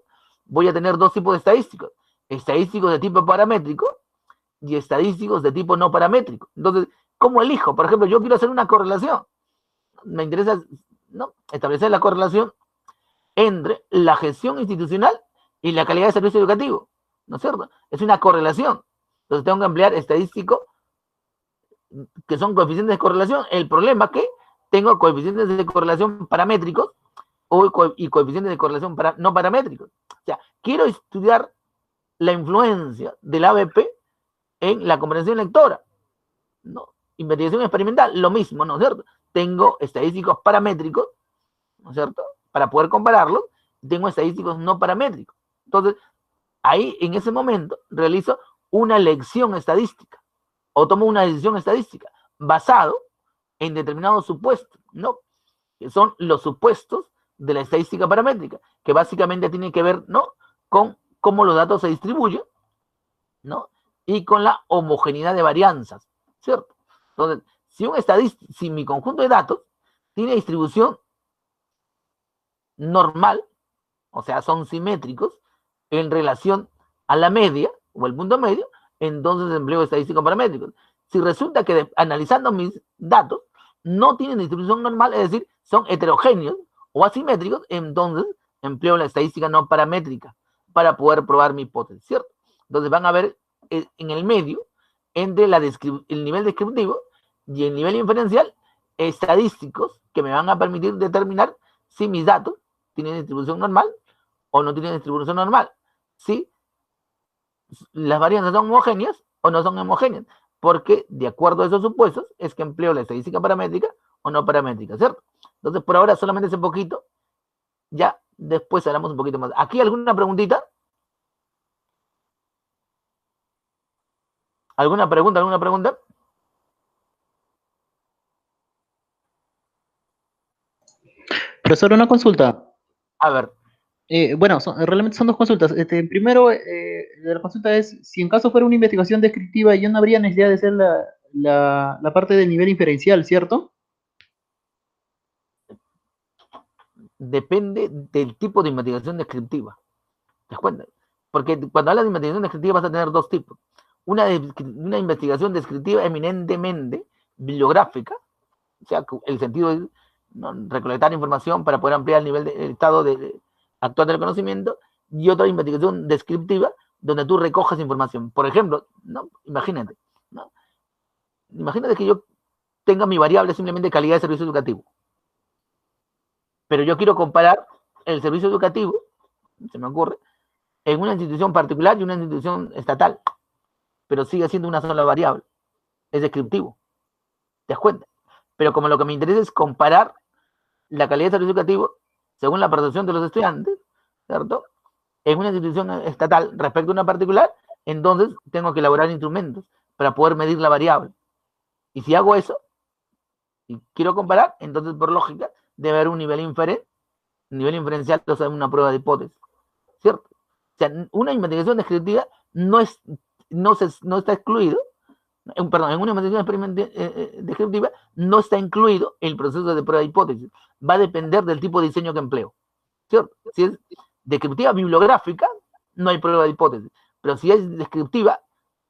voy a tener 2 tipos de estadísticos. Estadísticos de tipo paramétrico y estadísticos de tipo no paramétrico. Entonces, ¿cómo elijo? Por ejemplo, yo quiero hacer una correlación. Me interesa, ¿no?, establecer la correlación entre la gestión institucional y la calidad de servicio educativo, ¿no es cierto? Es una correlación. Entonces tengo que emplear estadísticos que son coeficientes de correlación. El problema es que tengo coeficientes de correlación paramétricos y coeficientes de correlación no paramétricos. O sea, quiero estudiar la influencia del ABP en la comprensión lectora, ¿no? Investigación experimental, lo mismo, ¿no es cierto? Tengo estadísticos paramétricos, ¿no es cierto?, para poder compararlos, tengo estadísticos no paramétricos. Entonces, ahí en ese momento realizo una elección estadística o tomo una decisión estadística basado en determinados supuestos, ¿no?, que son los supuestos de la estadística paramétrica, que básicamente tiene que ver, ¿no?, con cómo los datos se distribuyen, ¿no?, y con la homogeneidad de varianzas, ¿cierto? Entonces, si mi conjunto de datos tiene distribución normal, o sea, son simétricos en relación a la media o el punto medio, entonces empleo estadísticos paramétricos. Si resulta que analizando mis datos no tienen distribución normal, es decir, son heterogéneos o asimétricos, entonces empleo la estadística no paramétrica para poder probar mi hipótesis, ¿cierto? Entonces van a ver en el medio, entre el nivel descriptivo y el nivel inferencial, estadísticos que me van a permitir determinar si mis datos tienen distribución normal o no tienen distribución normal, si las varianzas son homogéneas o no son homogéneas, porque de acuerdo a esos supuestos es que empleo la estadística paramétrica o no paramétrica, ¿cierto? Entonces, por ahora solamente ese poquito, ya después hablamos un poquito más. ¿Aquí alguna preguntita? ¿Alguna pregunta? Profesor, una consulta. A ver. Bueno, realmente son 2 consultas. Primero, la consulta es, si en caso fuera una investigación descriptiva, ya no habría necesidad de hacer la parte del nivel inferencial, ¿cierto? depende del tipo de investigación descriptiva. ¿Te das cuenta? Porque cuando hablas de investigación descriptiva vas a tener dos tipos. Una investigación descriptiva eminentemente bibliográfica, o sea, el sentido es, ¿no?, recolectar información para poder ampliar el nivel de estado actual del conocimiento, y otra investigación descriptiva donde tú recoges información. Por ejemplo, ¿no?, imagínate, ¿no?, imagínate que yo tenga mi variable simplemente calidad de servicio educativo, pero yo quiero comparar el servicio educativo, se me ocurre, en una institución particular y una institución estatal, pero sigue siendo una sola variable, es descriptivo, ¿te das cuenta? Pero como lo que me interesa es comparar la calidad de servicio educativo según la percepción de los estudiantes, ¿cierto?, en una institución estatal respecto a una particular, entonces tengo que elaborar instrumentos para poder medir la variable. Y si hago eso, y quiero comparar, entonces por lógica debe haber un nivel inferencial, o sea, una prueba de hipótesis, ¿cierto? O sea, una investigación descriptiva no está excluido, perdón, en una investigación descriptiva no está incluido el proceso de prueba de hipótesis. Va a depender del tipo de diseño que empleo, ¿cierto? Si es descriptiva bibliográfica, no hay prueba de hipótesis. Pero si es descriptiva,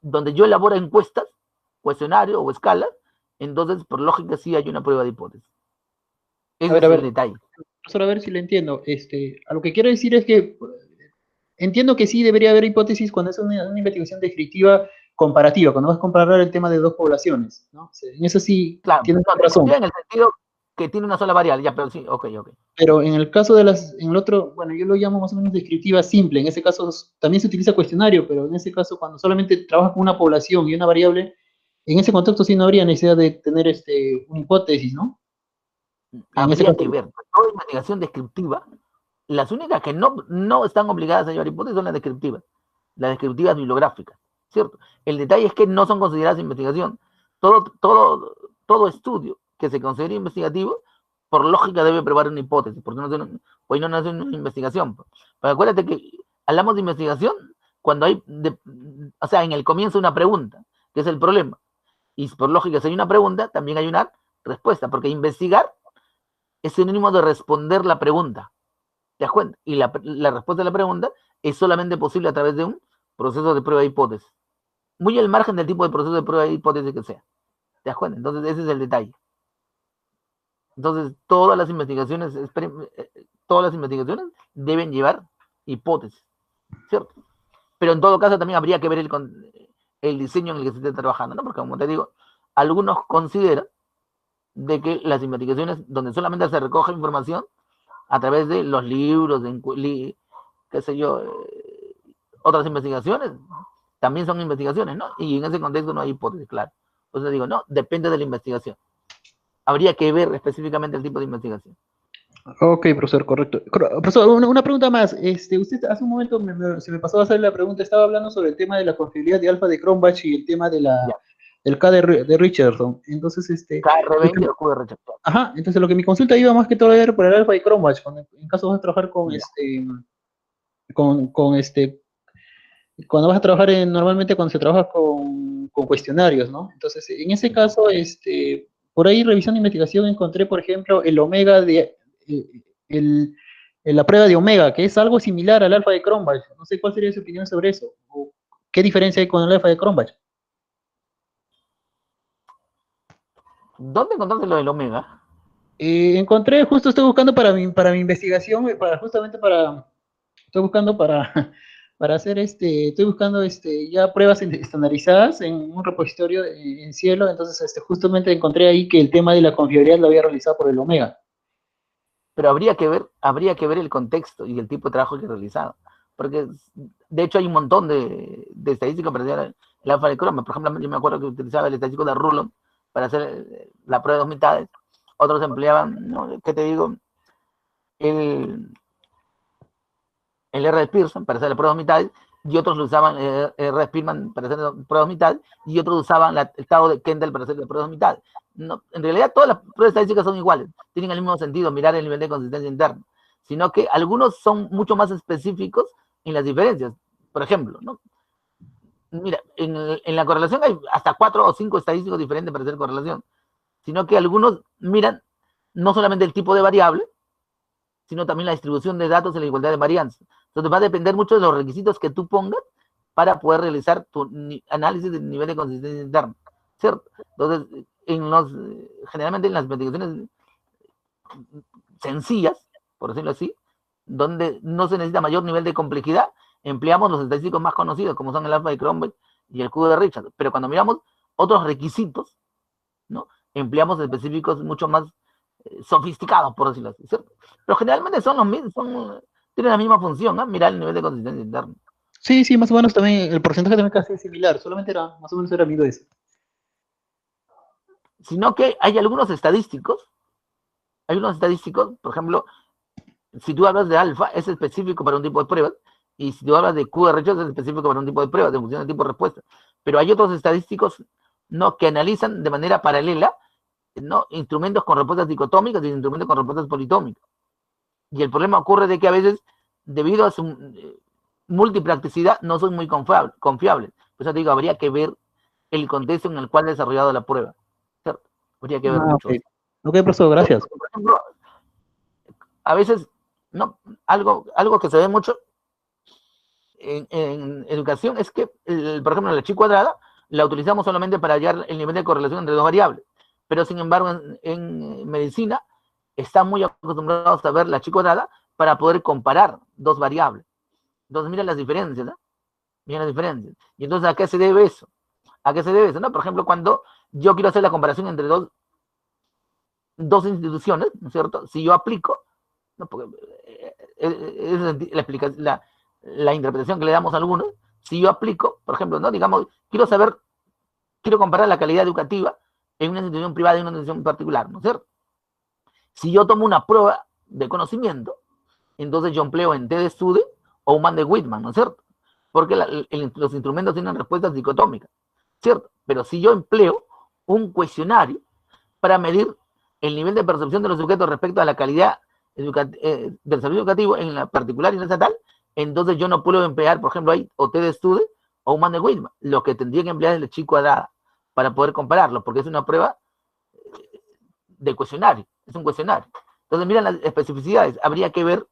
donde yo elaboro encuestas, cuestionario o escalas, entonces por lógica sí hay una prueba de hipótesis. Ese es el detalle. Profesor, a ver si lo entiendo. A lo que quiero decir es que entiendo que sí debería haber hipótesis cuando es una investigación descriptiva comparativa, cuando vas a comparar el tema de dos poblaciones, ¿no? En eso sí, claro, tienes razón. En el sentido que tiene una sola variable, ya, pero sí, ok. Pero en el caso en el otro, bueno, yo lo llamo más o menos descriptiva simple, en ese caso también se utiliza cuestionario, pero en ese caso cuando solamente trabajas con una población y una variable, en ese contexto sí no habría necesidad de tener una hipótesis, ¿no? Habría que ver, toda investigación descriptiva, las únicas que no están obligadas a llevar hipótesis son las descriptivas bibliográficas, ¿cierto? El detalle es que no son consideradas investigación. Todo estudio que se considere investigativo, por lógica debe probar una hipótesis, porque hoy no es una investigación. Pero acuérdate que hablamos de investigación cuando hay, o sea, en el comienzo una pregunta, que es el problema. Y por lógica, si hay una pregunta, también hay una respuesta, porque investigar es sinónimo de responder la pregunta. ¿Te das cuenta? Y la respuesta a la pregunta es solamente posible a través de un proceso de prueba de hipótesis. Muy al margen del tipo de proceso de prueba de hipótesis que sea. ¿Te das cuenta? Entonces, ese es el detalle. Entonces, todas las investigaciones deben llevar hipótesis, ¿cierto? Pero en todo caso también habría que ver el diseño en el que se esté trabajando, ¿no? Porque como te digo, algunos consideran de que las investigaciones donde solamente se recoge información a través de los libros, qué sé yo, otras investigaciones, también son investigaciones, ¿no? Y en ese contexto no hay hipótesis, claro. Entonces digo, no, depende de la investigación. Habría que ver específicamente el tipo de investigación. Ok, profesor, correcto. Profesor, una pregunta más. Usted hace un momento se me pasó a hacer la pregunta, estaba hablando sobre el tema de la confiabilidad de alfa de Cronbach y el tema del K de Richardson. Entonces, KR20 o Q de Richardson. Ajá, entonces lo que mi consulta iba más que todo era por el alfa de Cronbach, en caso vas a trabajar cuando vas a trabajar normalmente cuando se trabaja con cuestionarios, ¿no? Entonces, en ese caso, por ahí revisando investigación encontré, por ejemplo, el omega la prueba de omega, que es algo similar al alfa de Cronbach. No sé cuál sería su opinión sobre eso, o qué diferencia hay con el alfa de Cronbach. ¿Dónde encontraste lo del omega? Encontré, justo estoy buscando para mi investigación, estoy buscando para hacer estoy buscando ya pruebas estandarizadas en un repositorio en Cielo, entonces justamente encontré ahí que el tema de la confiabilidad lo había realizado por el omega. Pero habría que ver el contexto y el tipo de trabajo que he realizado, porque de hecho hay un montón de estadísticas para hacer el alfa de Cronbach. Por ejemplo, yo me acuerdo que utilizaba el estadístico de Rulon para hacer la prueba de 2 mitades. Otros empleaban, ¿no?, ¿qué te digo? El R de Pearson para hacer la prueba de 2 mitades, y otros lo usaban R de Spearman para hacer la prueba de 2 mitades, y otros usaban el estado de Kendall para hacer la prueba de 2 mitades. No, en realidad todas las pruebas estadísticas son iguales, tienen el mismo sentido, mirar el nivel de consistencia interna, sino que algunos son mucho más específicos en las diferencias. Por ejemplo, ¿no? Mira, en la correlación hay hasta 4 o 5 estadísticos diferentes para hacer correlación, sino que algunos miran no solamente el tipo de variable, sino también la distribución de datos en la igualdad de varianza. Entonces va a depender mucho de los requisitos que tú pongas para poder realizar tu análisis del nivel de consistencia interna, ¿cierto? Entonces, generalmente en las investigaciones sencillas, por decirlo así, donde no se necesita mayor nivel de complejidad, empleamos los estadísticos más conocidos, como son el alfa de Cronbach y el Q de Richard. Pero cuando miramos otros requisitos, ¿no? Empleamos específicos mucho más sofisticados, por decirlo así, ¿cierto? Pero generalmente son los mismos, tienen la misma función, ¿no? Mirar el nivel de consistencia interna. Sí, sí, más o menos también, el porcentaje también casi es similar, solamente era, más o menos era amigo de eso. Sino que hay algunos estadísticos, por ejemplo, si tú hablas de alfa, es específico para un tipo de pruebas, y si tú hablas de Q de rechazo, es específico para un tipo de pruebas, en función del tipo de respuesta. Pero hay otros estadísticos, ¿no?, que analizan de manera paralela, ¿no?, instrumentos con respuestas dicotómicas y instrumentos con respuestas politómicas. Y el problema ocurre de que a veces, debido a su multipracticidad, no son muy confiables. Por eso te digo, habría que ver el contexto en el cual ha desarrollado la prueba, ¿cierto? Habría que ver mucho. Okay. Ok, profesor, gracias. Por ejemplo, a veces, no, algo que se ve mucho en educación es que, por ejemplo, la chi cuadrada la utilizamos solamente para hallar el nivel de correlación entre dos variables, pero sin embargo en medicina están muy acostumbrados a ver la chi cuadrada para poder comparar dos variables. Entonces miren las diferencias, ¿no? Miren las diferencias. Y entonces, ¿a qué se debe eso? ¿A qué se debe eso? ¿No? Por ejemplo, cuando yo quiero hacer la comparación entre dos instituciones, ¿no es cierto? Si yo aplico, ¿no?, porque es la interpretación que le damos a algunos, si yo aplico, por ejemplo, ¿no?, digamos, quiero comparar la calidad educativa en una institución privada y una institución particular, ¿no es cierto? Si yo tomo una prueba de conocimiento, entonces yo empleo en TDStudy o un man de Whitman, ¿no es cierto? Porque los instrumentos tienen respuestas dicotómicas, ¿cierto? Pero si yo empleo un cuestionario para medir el nivel de percepción de los sujetos respecto a la calidad del servicio educativo en la particular y en la estatal, entonces yo no puedo emplear, por ejemplo, ahí o TDStudy o un man de Whitman. Lo que tendría que emplear es la chi cuadrada para poder compararlo, porque es una prueba de cuestionario, es un cuestionario. Entonces, miren las especificidades, habría que ver,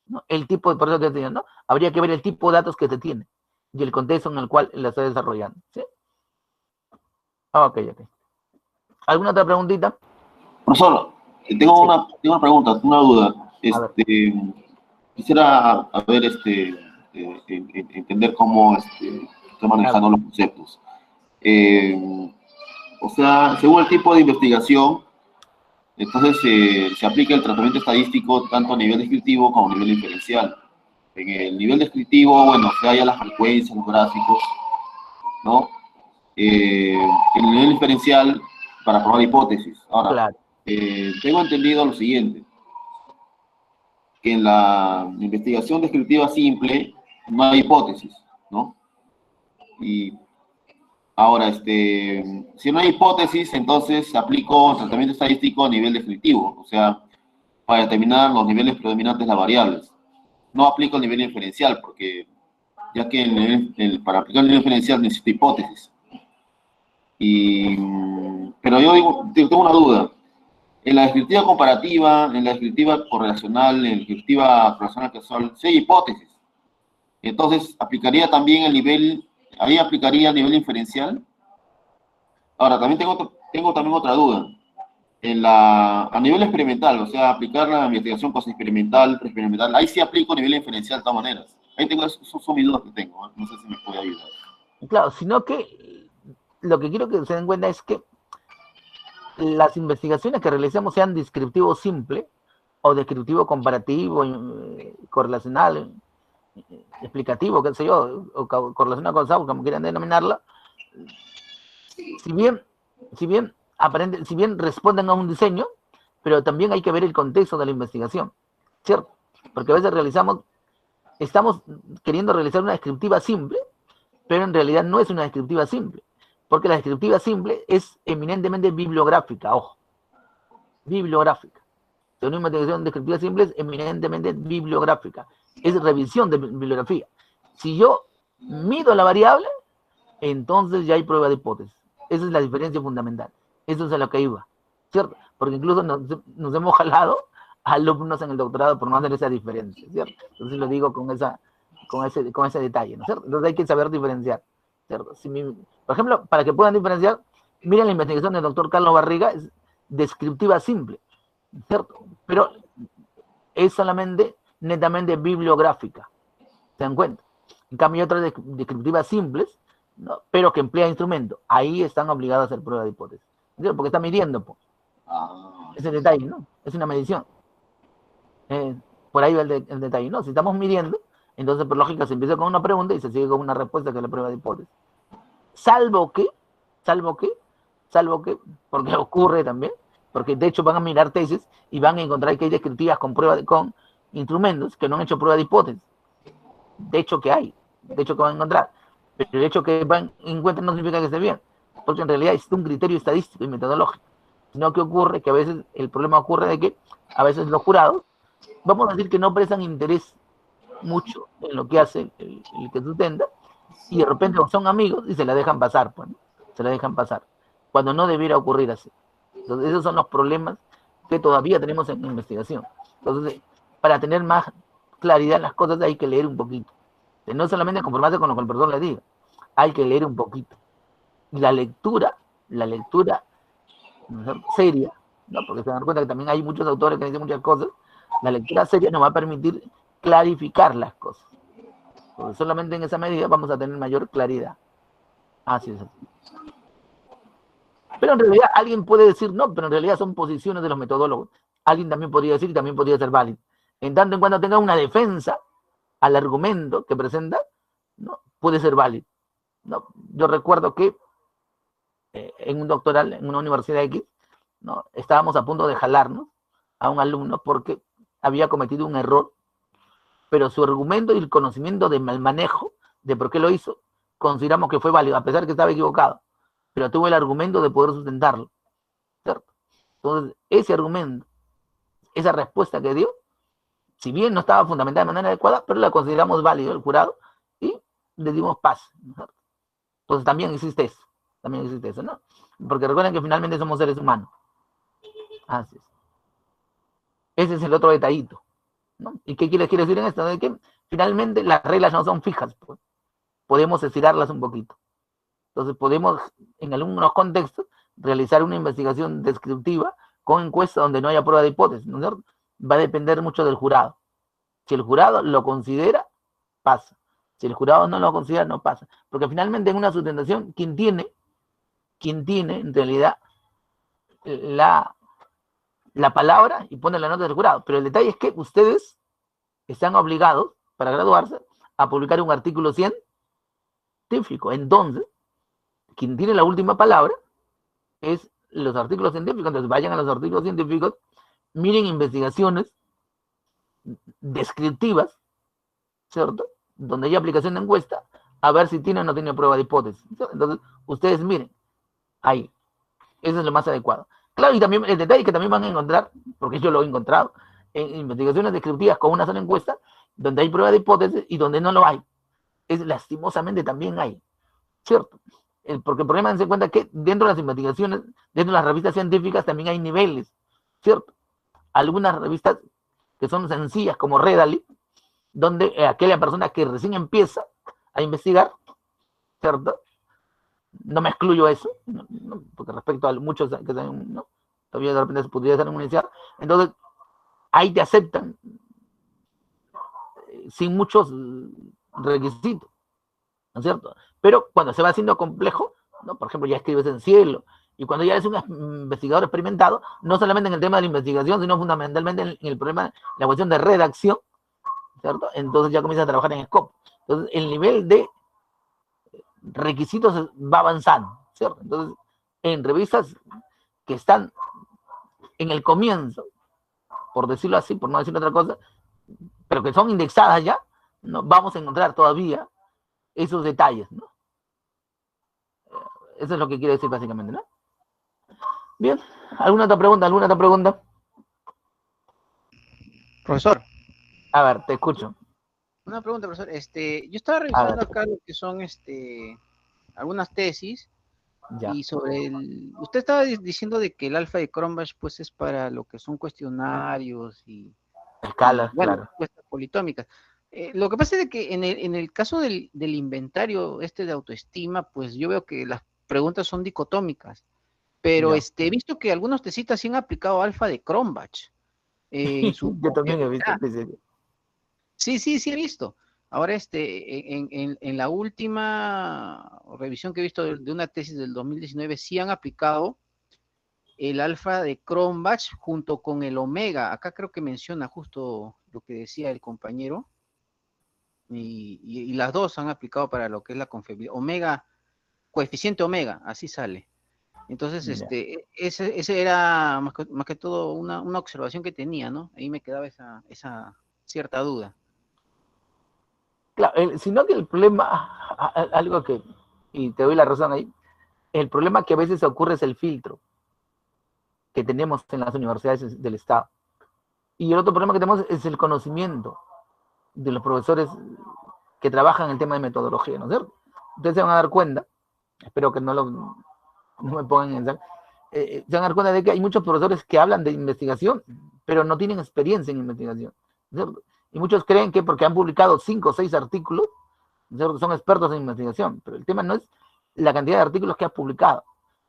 ¿no?, el tipo de, por eso te decía, ¿no?, habría que ver el tipo de datos que se tiene y el contexto en el cual la está desarrollando, ¿sí? Ok. ¿Alguna otra preguntita? Profesor, tengo una pregunta, una duda. Quisiera entender cómo está manejando los conceptos. O sea, según el tipo de investigación, entonces se aplica el tratamiento estadístico tanto a nivel descriptivo como a nivel inferencial. En el nivel descriptivo, bueno, se hallan las frecuencias, los gráficos, ¿no? En el nivel inferencial, para probar hipótesis. Ahora, claro, tengo entendido lo siguiente, que en la investigación descriptiva simple no hay hipótesis, ¿no? Y ahora, si no hay hipótesis, entonces aplico tratamiento estadístico a nivel descriptivo, o sea, para determinar los niveles predominantes de las variables. No aplico el nivel inferencial, porque ya que para aplicar el nivel inferencial necesito hipótesis. Pero yo tengo una duda. En la descriptiva comparativa, en la descriptiva correlacional, en la descriptiva correlacional casual, sí hay hipótesis. Entonces, ¿aplicaría también ahí aplicaría el nivel inferencial? Ahora, también tengo también otra duda. A nivel experimental, o sea, aplicar la investigación post-experimental, pre-experimental, ahí sí aplico nivel inferencial de todas maneras. Ahí son mis dudas que tengo, no sé si me puede ayudar. Claro, sino que lo que quiero que se den cuenta es que las investigaciones que realicemos, sean descriptivo simple o descriptivo comparativo, correlacional, explicativo, qué sé yo, o correlacional causal, como quieran denominarla, si bien responden a un diseño, pero también hay que ver el contexto de la investigación, ¿cierto? Porque a veces estamos queriendo realizar una descriptiva simple, pero en realidad no es una descriptiva simple, porque la descriptiva simple es eminentemente bibliográfica, ojo, bibliográfica. Una investigación descriptiva simple es eminentemente bibliográfica, es revisión de bibliografía. Si yo mido la variable, entonces ya hay prueba de hipótesis. Esa es la diferencia fundamental. Eso es a lo que iba, ¿cierto? Porque incluso nos hemos jalado alumnos en el doctorado por no hacer esa diferencia, ¿cierto? Entonces lo digo con ese detalle, ¿no es cierto? Entonces hay que saber diferenciar, ¿cierto? Por ejemplo, para que puedan diferenciar, miren la investigación del doctor Carlos Barriga, es descriptiva simple, ¿cierto? Pero es solamente netamente bibliográfica, ¿se dan cuenta? En cambio, hay otras descriptivas simples, ¿no? Pero que emplean instrumentos. Ahí están obligados a hacer prueba de hipótesis, ¿cierto? Porque está midiendo, pues. Ese detalle, ¿no? Es una medición. Por ahí va el detalle, ¿no? Si estamos midiendo, entonces por lógica se empieza con una pregunta y se sigue con una respuesta que es la prueba de hipótesis. Salvo que, porque ocurre también, porque de hecho van a mirar tesis y van a encontrar que hay descriptivas con instrumentos que no han hecho prueba de hipótesis. De hecho que van a encontrar. Pero el hecho que encuentren no significa que esté bien, porque en realidad es un criterio estadístico y metodológico. Sino que ocurre que a veces el problema ocurre de que a veces los jurados, vamos a decir que no prestan interés mucho en lo que hace el que sustenta, y de repente son amigos y se la dejan pasar, pues, ¿no? Se la dejan pasar, cuando no debiera ocurrir así. Entonces, esos son los problemas que todavía tenemos en investigación. Entonces, para tener más claridad en las cosas hay que leer un poquito. No solamente conformarse con lo que el profesor le diga, hay que leer un poquito. Y la lectura seria, ¿no? Porque se dan cuenta que también hay muchos autores que dicen muchas cosas. La lectura seria nos va a permitir clarificar las cosas, porque solamente en esa medida vamos a tener mayor claridad. Así es. Pero en realidad alguien puede decir, no, pero en realidad son posiciones de los metodólogos. Alguien también podría decir y también podría ser válido. En tanto en cuando tenga una defensa al argumento que presenta, ¿no? Puede ser válido, ¿no? Yo recuerdo que en un doctoral, en una universidad X, ¿no? Estábamos a punto de jalarnos a un alumno porque había cometido un error, pero su argumento y el conocimiento del mal manejo de por qué lo hizo, consideramos que fue válido, a pesar que estaba equivocado, pero tuvo el argumento de poder sustentarlo, ¿cierto? Entonces, ese argumento, esa respuesta que dio, si bien no estaba fundamentada de manera adecuada, pero la consideramos válido el jurado y le dimos paz, ¿cierto? Entonces también existe eso, ¿no? Porque recuerden que finalmente somos seres humanos. Así es. Ese es el otro detallito, ¿no? ¿Y qué quiere decir en esto? De que finalmente las reglas no son fijas, pues. Podemos estirarlas un poquito. Entonces podemos, en algunos contextos, realizar una investigación descriptiva con encuesta donde no haya prueba de hipótesis, ¿no es cierto? Va a depender mucho del jurado. Si el jurado lo considera, pasa. Si el jurado no lo considera, no pasa. Porque finalmente en una sustentación, quien tiene en realidad la palabra y pone la nota del jurado. Pero el detalle es que ustedes están obligados, para graduarse, a publicar un artículo científico. Entonces, quien tiene la última palabra es los artículos científicos. Entonces, vayan a los artículos científicos, miren investigaciones descriptivas, ¿cierto? Donde hay aplicación de encuesta, a ver si tiene o no tiene prueba de hipótesis, ¿cierto? Entonces, ustedes miren, ahí, eso es lo más adecuado. Claro, y también el detalle que también van a encontrar, porque yo lo he encontrado, en investigaciones descriptivas con una sola encuesta, donde hay prueba de hipótesis y donde no lo hay. Lastimosamente también hay, ¿cierto? Porque el problema se cuenta que dentro de las investigaciones, dentro de las revistas científicas también hay niveles, ¿cierto? Algunas revistas que son sencillas, como Redaly, donde aquella persona que recién empieza a investigar, ¿cierto? No me excluyo eso, porque respecto a muchos que ¿no? Todavía de repente se podría hacer en universidad, entonces ahí te aceptan sin muchos requisitos, ¿no es cierto? Pero cuando se va haciendo complejo, ¿no? Por ejemplo, ya escribes en Cielo, y cuando ya eres un investigador experimentado, no solamente en el tema de la investigación, sino fundamentalmente en el problema, la cuestión de redacción, ¿cierto? Entonces ya comienzas a trabajar en Scope. Entonces el nivel de requisitos va avanzando, ¿cierto? Entonces, en revistas que están en el comienzo, por decirlo así, por no decir otra cosa, pero que son indexadas ya, ¿no? Vamos a encontrar todavía esos detalles, ¿no? Eso es lo que quiere decir básicamente, ¿no? Bien, ¿alguna otra pregunta? Profesor. A ver, te escucho. Una pregunta, profesor. Yo estaba revisando acá lo que son algunas tesis Ya. Y sobre usted estaba diciendo de que el alfa de Cronbach pues es para lo que son cuestionarios y Escalas, bueno, claro. respuestas politómicas. Lo que pasa es de que en el caso del inventario este de autoestima, pues yo veo que las preguntas son dicotómicas, pero Ya. he visto que algunos tecitas sí han aplicado alfa de Cronbach en su Yo también he visto confiabilidad. que Sí he visto. Ahora, en la última revisión que he visto de una tesis del 2019, sí han aplicado el alfa de Cronbach junto con el omega. Acá creo que menciona justo lo que decía el compañero. Y las dos han aplicado para lo que es la confiabilidad. Omega, coeficiente omega, así sale. Entonces, ya. ese era más que todo una observación que tenía, ¿no? Ahí me quedaba esa cierta duda. Claro, sino que el problema, algo que, y te doy la razón ahí, el problema que a veces ocurre es el filtro que tenemos en las universidades del Estado. Y el otro problema que tenemos es el conocimiento de los profesores que trabajan en el tema de metodología, ¿no es cierto? Ustedes se van a dar cuenta, espero que no me pongan en se van a dar cuenta de que hay muchos profesores que hablan de investigación, pero no tienen experiencia en investigación, ¿no es cierto? Y muchos creen que porque han publicado 5 o 6 artículos, ¿no es cierto?, son expertos en investigación, pero el tema no es la cantidad de artículos que has publicado,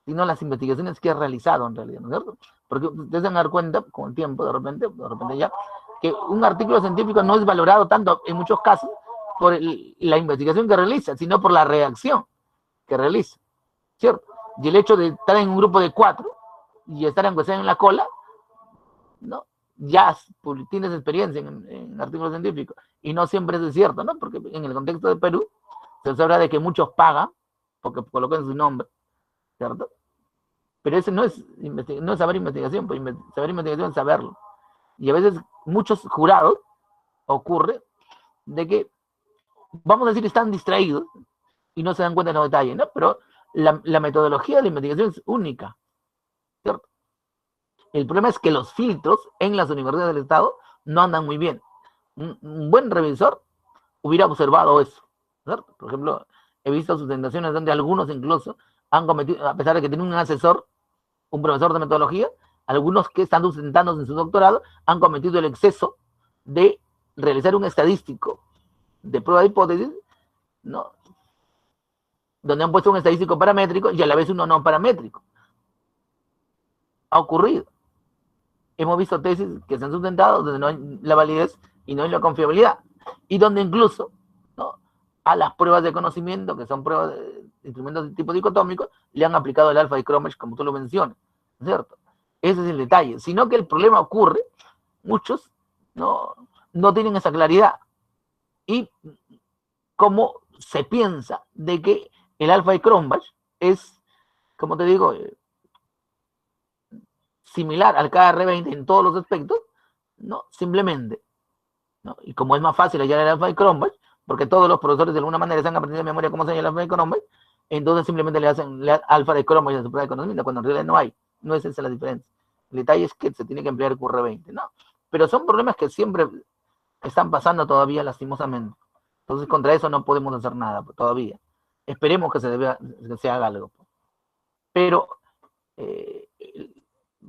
sino las investigaciones que has realizado en realidad, ¿no es cierto? Porque ustedes se van a dar cuenta con el tiempo, de repente ya, que un artículo científico no es valorado tanto en muchos casos por la investigación que realiza, sino por la reacción que realiza, ¿cierto? Y el hecho de estar en un grupo de 4 y estar en la cola, ¿no? Ya tienes experiencia en artículos científicos, y no siempre es cierto, ¿no? Porque en el contexto de Perú se habla de que muchos pagan porque colocan su nombre, ¿cierto? Pero eso no es saber investigación, pues saber investigación es saberlo. Y a veces muchos jurados ocurre de que, vamos a decir, están distraídos y no se dan cuenta de los detalles, ¿no? Pero la metodología de la investigación es única, ¿cierto? El problema es que los filtros en las universidades del Estado no andan muy bien. Un buen revisor hubiera observado eso, ¿cierto? Por ejemplo, he visto sustentaciones donde algunos incluso han cometido, a pesar de que tienen un asesor, un profesor de metodología, algunos que están sustentándose en su doctorado han cometido el exceso de realizar un estadístico de prueba de hipótesis, ¿no?, donde han puesto un estadístico paramétrico y a la vez uno no paramétrico. Ha ocurrido. Hemos visto tesis que se han sustentado donde no hay la validez y no hay la confiabilidad, y donde incluso, ¿no?, a las pruebas de conocimiento, que son pruebas de instrumentos de tipo dicotómico, le han aplicado el alfa de Cronbach, como tú lo mencionas, ¿cierto? Ese es el detalle. Sino que el problema ocurre, muchos no tienen esa claridad. Y como se piensa de que el alfa de Cronbach es, como te digo, similar al KR20 en todos los aspectos, ¿no? Simplemente, ¿no? Y como es más fácil hallar el alfa de Cronbach, porque todos los profesores de alguna manera se han aprendido de memoria cómo se llama el alfa de Cronbach, entonces simplemente le hacen alfa de Cronbach a su prueba de conocimiento, cuando en realidad no hay. No es esa la diferencia. El detalle es que se tiene que emplear el QR20, ¿no? Pero son problemas que siempre están pasando todavía, lastimosamente. Entonces, contra eso no podemos hacer nada todavía. Esperemos que se haga algo. Pero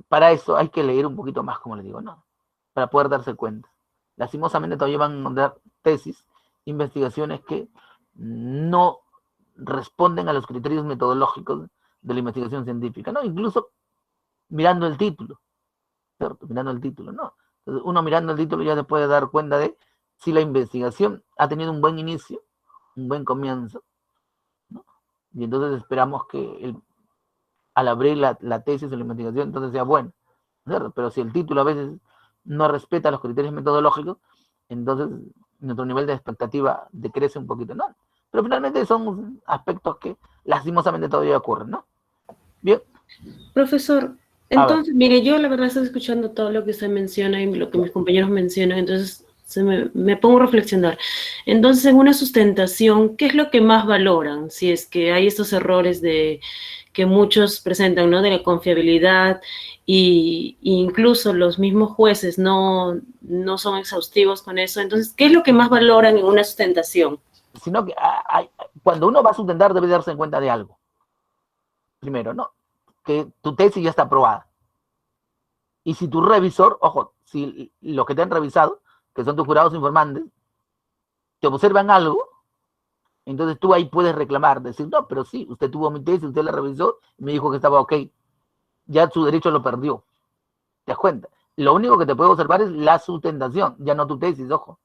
para eso hay que leer un poquito más, como les digo, ¿no? Para poder darse cuenta. Lastimosamente todavía van a dar tesis, investigaciones que no responden a los criterios metodológicos de la investigación científica, ¿no? Incluso mirando el título, ¿cierto? Mirando el título, ¿no? Entonces, uno mirando el título ya se puede dar cuenta de si la investigación ha tenido un buen inicio, un buen comienzo, ¿no? Y entonces esperamos que al abrir la tesis o la investigación entonces sea bueno, ¿cierto? Pero si el título a veces no respeta los criterios metodológicos, entonces nuestro nivel de expectativa decrece un poquito, ¿no? Pero finalmente son aspectos que lastimosamente todavía ocurren, ¿no? Bien. Profesor, entonces, mire, yo la verdad estoy escuchando todo lo que usted menciona y lo que mis compañeros mencionan, entonces me pongo a reflexionar. Entonces, en una sustentación, ¿qué es lo que más valoran? Si es que hay estos errores que muchos presentan, ¿no?, de la confiabilidad, y incluso los mismos jueces no son exhaustivos con eso. Entonces, ¿qué es lo que más valoran en una sustentación? Sino que cuando uno va a sustentar debe darse cuenta de algo. primero, ¿no? Que tu tesis ya está aprobada. Y si tu revisor, ojo, si los que te han revisado, que son tus jurados informantes, te observan algo, entonces tú ahí puedes reclamar, decir, no, pero sí, usted tuvo mi tesis, usted la revisó y me dijo que estaba ok. Ya su derecho lo perdió. ¿Te das cuenta? Lo único que te puede observar es la sustentación, ya no tu tesis, ojo.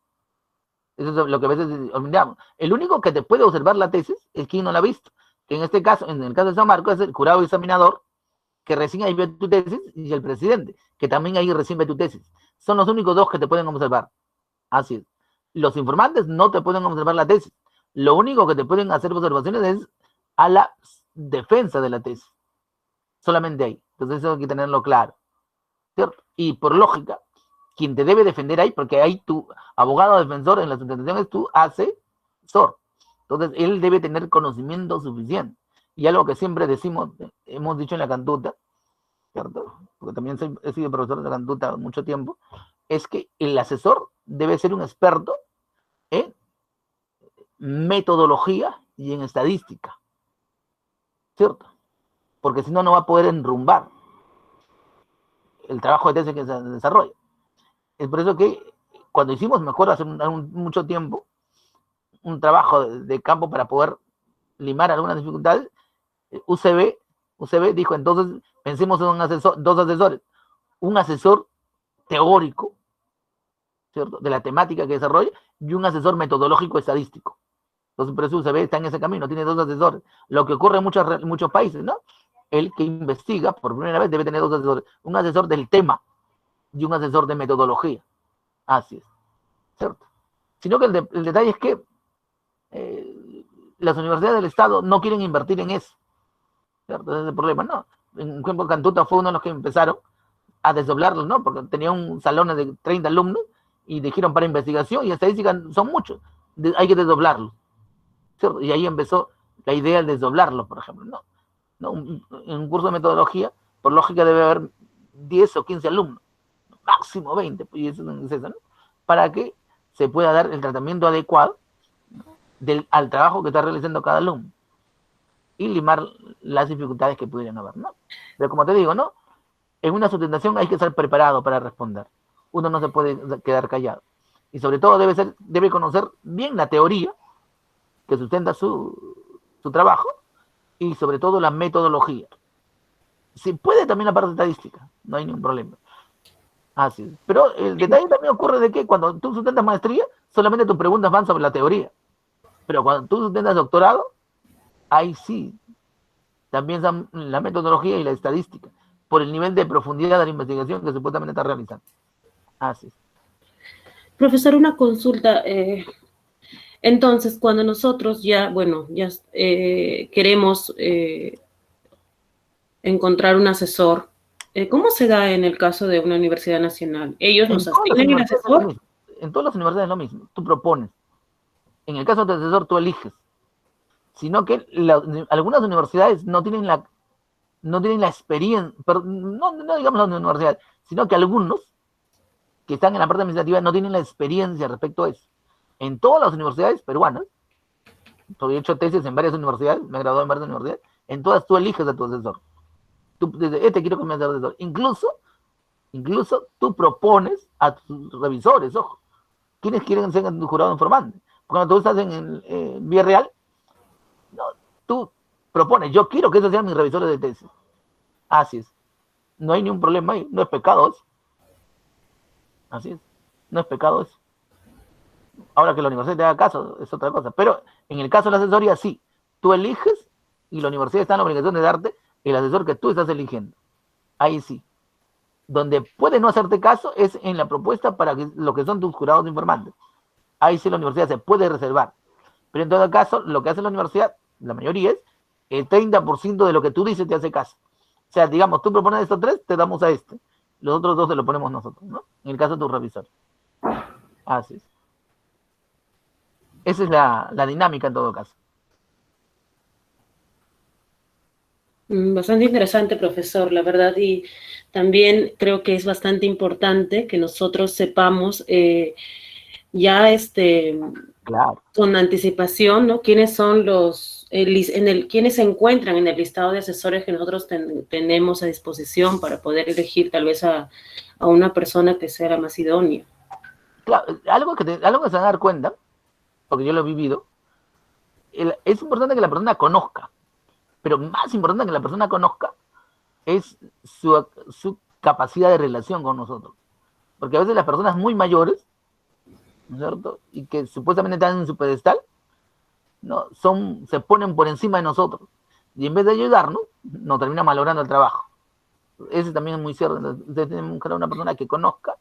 Eso es lo que a veces olvidamos. El único que te puede observar la tesis es quien no la ha visto. Que en este caso, en el caso de San Marcos, es el jurado examinador, que recién ahí ve tu tesis, y el presidente, que también ahí recién ve tu tesis. Son los únicos dos que te pueden observar. Así es. Los informantes no te pueden observar la tesis. Lo único que te pueden hacer observaciones es a la defensa de la tesis. Solamente ahí. Entonces eso hay que tenerlo claro, ¿cierto? Y por lógica, quien te debe defender ahí, porque ahí tu abogado defensor en la sustentación es tu asesor. Entonces él debe tener conocimiento suficiente. Y algo que siempre decimos, hemos dicho en la cantuta, ¿cierto? Porque también he sido profesor de la cantuta mucho tiempo, es que el asesor debe ser un experto en metodología y en estadística, ¿cierto? Porque si no, no va a poder enrumbar el trabajo de tesis que se desarrolla. Es por eso que cuando hicimos, me acuerdo hace mucho tiempo, un trabajo de campo para poder limar algunas dificultades, UCB dijo, entonces pensemos en dos asesores, un asesor teórico, ¿cierto?, de la temática que desarrolla, y un asesor metodológico estadístico. Entonces, por eso UCB está en ese camino, tiene dos asesores. Lo que ocurre en muchos países, ¿no? El que investiga por primera vez debe tener dos asesores, un asesor del tema y un asesor de metodología. Así es, ¿cierto? Sino que el detalle es que las universidades del Estado no quieren invertir en eso, ¿cierto? Ese es el problema, ¿no? En tiempo Cantuta fue uno de los que empezaron a desdoblarlo, ¿no? Porque tenía un salón de 30 alumnos y dijeron para investigación y estadística son muchos, hay que desdoblarlo, ¿cierto? Y ahí empezó la idea de desdoblarlo, por ejemplo, ¿no? En un curso de metodología, por lógica debe haber 10 o 15 alumnos, máximo 20, y eso es eso, ¿no? Para que se pueda dar el tratamiento adecuado al trabajo que está realizando cada alumno y limar las dificultades que pudieran haber, ¿no? Pero como te digo, ¿no? En una sustentación hay que estar preparado para responder. Uno no se puede quedar callado. Y sobre todo debe conocer bien la teoría que sustenta su trabajo y sobre todo la metodología. Si puede también la parte estadística, no hay ningún problema. Así es. Pero el detalle también ocurre de que cuando tú sustentas maestría, solamente tus preguntas van sobre la teoría. Pero cuando tú sustentas doctorado, ahí sí, también son la metodología y la estadística, por el nivel de profundidad de la investigación que supuestamente está realizando. Así es. Profesor, una consulta. Entonces, cuando nosotros ya queremos encontrar un asesor, ¿cómo se da en el caso de una universidad nacional? ¿Ellos nos asignan el asesor? En todas las universidades es lo mismo, tú propones. En el caso de tu asesor, tú eliges. Sino que algunas universidades no tienen la experiencia, no digamos las universidades, sino que algunos que están en la parte administrativa no tienen la experiencia respecto a eso. En todas las universidades peruanas, yo he hecho tesis en varias universidades, me he graduado en varias universidades, en todas tú eliges a tu asesor. Tú dices, quiero que me haga asesor. Incluso tú propones a tus revisores, ojo, ¿quiénes quieren ser tu jurado informante? Cuando tú estás en vía real, no, tú propones, yo quiero que esos sean mis revisores de tesis. Así es. No hay ningún problema ahí, no es pecado eso. Así es, no es pecado eso. Ahora que la universidad te haga caso, es otra cosa. Pero en el caso de la asesoría, sí. Tú eliges y la universidad está en la obligación de darte el asesor que tú estás eligiendo. Ahí sí. Donde puede no hacerte caso es en la propuesta para lo que son tus jurados informantes. Ahí sí la universidad se puede reservar. Pero en todo caso, lo que hace la universidad, la mayoría es el 30% de lo que tú dices te hace caso. O sea, digamos, tú propones estos 3, te damos a este. Los otros 2 te lo ponemos nosotros, ¿no? En el caso de tu revisor. Así es. Esa es la dinámica en todo caso. Bastante interesante, profesor, la verdad, y también creo que es bastante importante que nosotros sepamos claro, con anticipación, ¿no? Quiénes son los quienes se encuentran en el listado de asesores que nosotros tenemos a disposición para poder elegir tal vez a una persona que sea la más idónea. Claro, algo que se van a dar cuenta, porque yo lo he vivido, es importante que la persona conozca, pero más importante que la persona conozca es su capacidad de relación con nosotros. Porque a veces las personas muy mayores, ¿no es cierto?, y que supuestamente están en su pedestal, ¿no?, se ponen por encima de nosotros, y en vez de ayudarnos, nos termina malogrando el trabajo. Ese también es muy cierto. Ustedes tienen que buscar una persona que conozca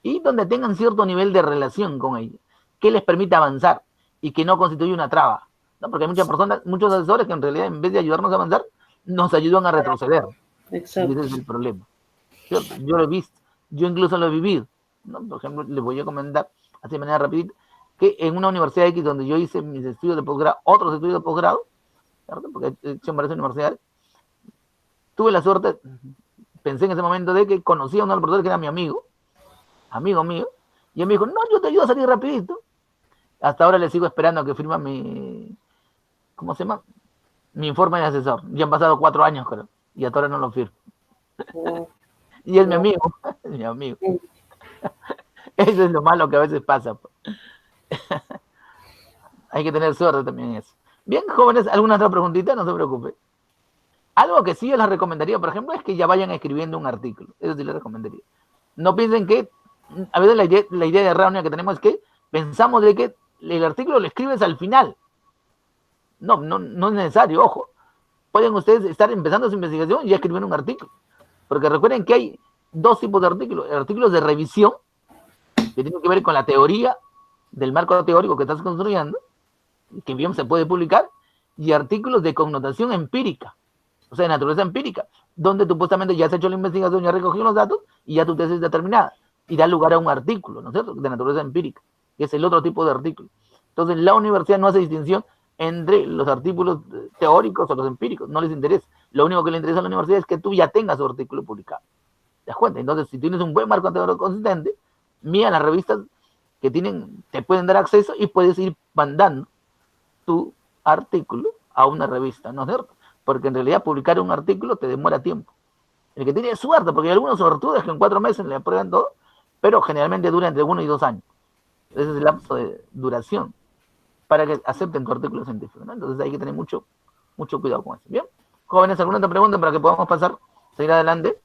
y donde tengan cierto nivel de relación con ella, que les permita avanzar y que no constituya una traba, ¿no? Porque hay muchas personas, muchos asesores que en realidad en vez de ayudarnos a avanzar, nos ayudan a retroceder. Exacto. Y ese es el problema, ¿cierto? Yo lo he visto, yo incluso lo he vivido, ¿no? Por ejemplo, les voy a comentar así de manera rapidita que en una universidad X donde yo hice mis estudios de posgrado, otros estudios de posgrado, ¿cierto?, porque he hecho en varias universidades, tuve la suerte, pensé en ese momento de que conocía a un profesor que era mi amigo mío, y él me dijo, no, yo te ayudo a salir rapidito. Hasta ahora le sigo esperando a que firma ¿cómo se llama?, mi informe de asesor. Ya han pasado 4 años, creo, y hasta ahora no lo firmo. Y es mi amigo, es mi amigo. Eso es lo malo que a veces pasa. Hay que tener suerte también en eso. Bien, jóvenes, ¿alguna otra preguntita? No se preocupe. Algo que sí yo les recomendaría, por ejemplo, es que ya vayan escribiendo un artículo. Eso sí les recomendaría. No piensen que, a veces la idea errónea que tenemos es que pensamos de que el artículo lo escribes al final. No es necesario, ojo. Pueden ustedes estar empezando su investigación y ya escribir un artículo. Porque recuerden que hay 2 tipos de artículos. Artículos de revisión, que tienen que ver con la teoría del marco teórico que estás construyendo, que bien se puede publicar, y artículos de connotación empírica, o sea, de naturaleza empírica, donde tú supuestamente ya has hecho la investigación, ya has recogido los datos y ya tu tesis está terminada, y da lugar a un artículo, ¿no es cierto?, de naturaleza empírica, que es el otro tipo de artículo. Entonces, la universidad no hace distinción entre los artículos teóricos o los empíricos, no les interesa. Lo único que le interesa a la universidad es que tú ya tengas su artículo publicado. ¿Te das cuenta? Entonces, si tienes un buen marco teórico consistente, mira las revistas que te pueden dar acceso y puedes ir mandando tu artículo a una revista, ¿no es cierto? Porque en realidad publicar un artículo te demora tiempo. El que tiene suerte, porque hay algunos sortudos que en 4 meses le aprueban todo, pero generalmente dura entre 1 y 2 años. Ese es el lapso de duración para que acepten tu artículo científico, ¿no? Entonces hay que tener mucho cuidado con eso. Bien, jóvenes, ¿alguna otra pregunta para que podamos seguir adelante?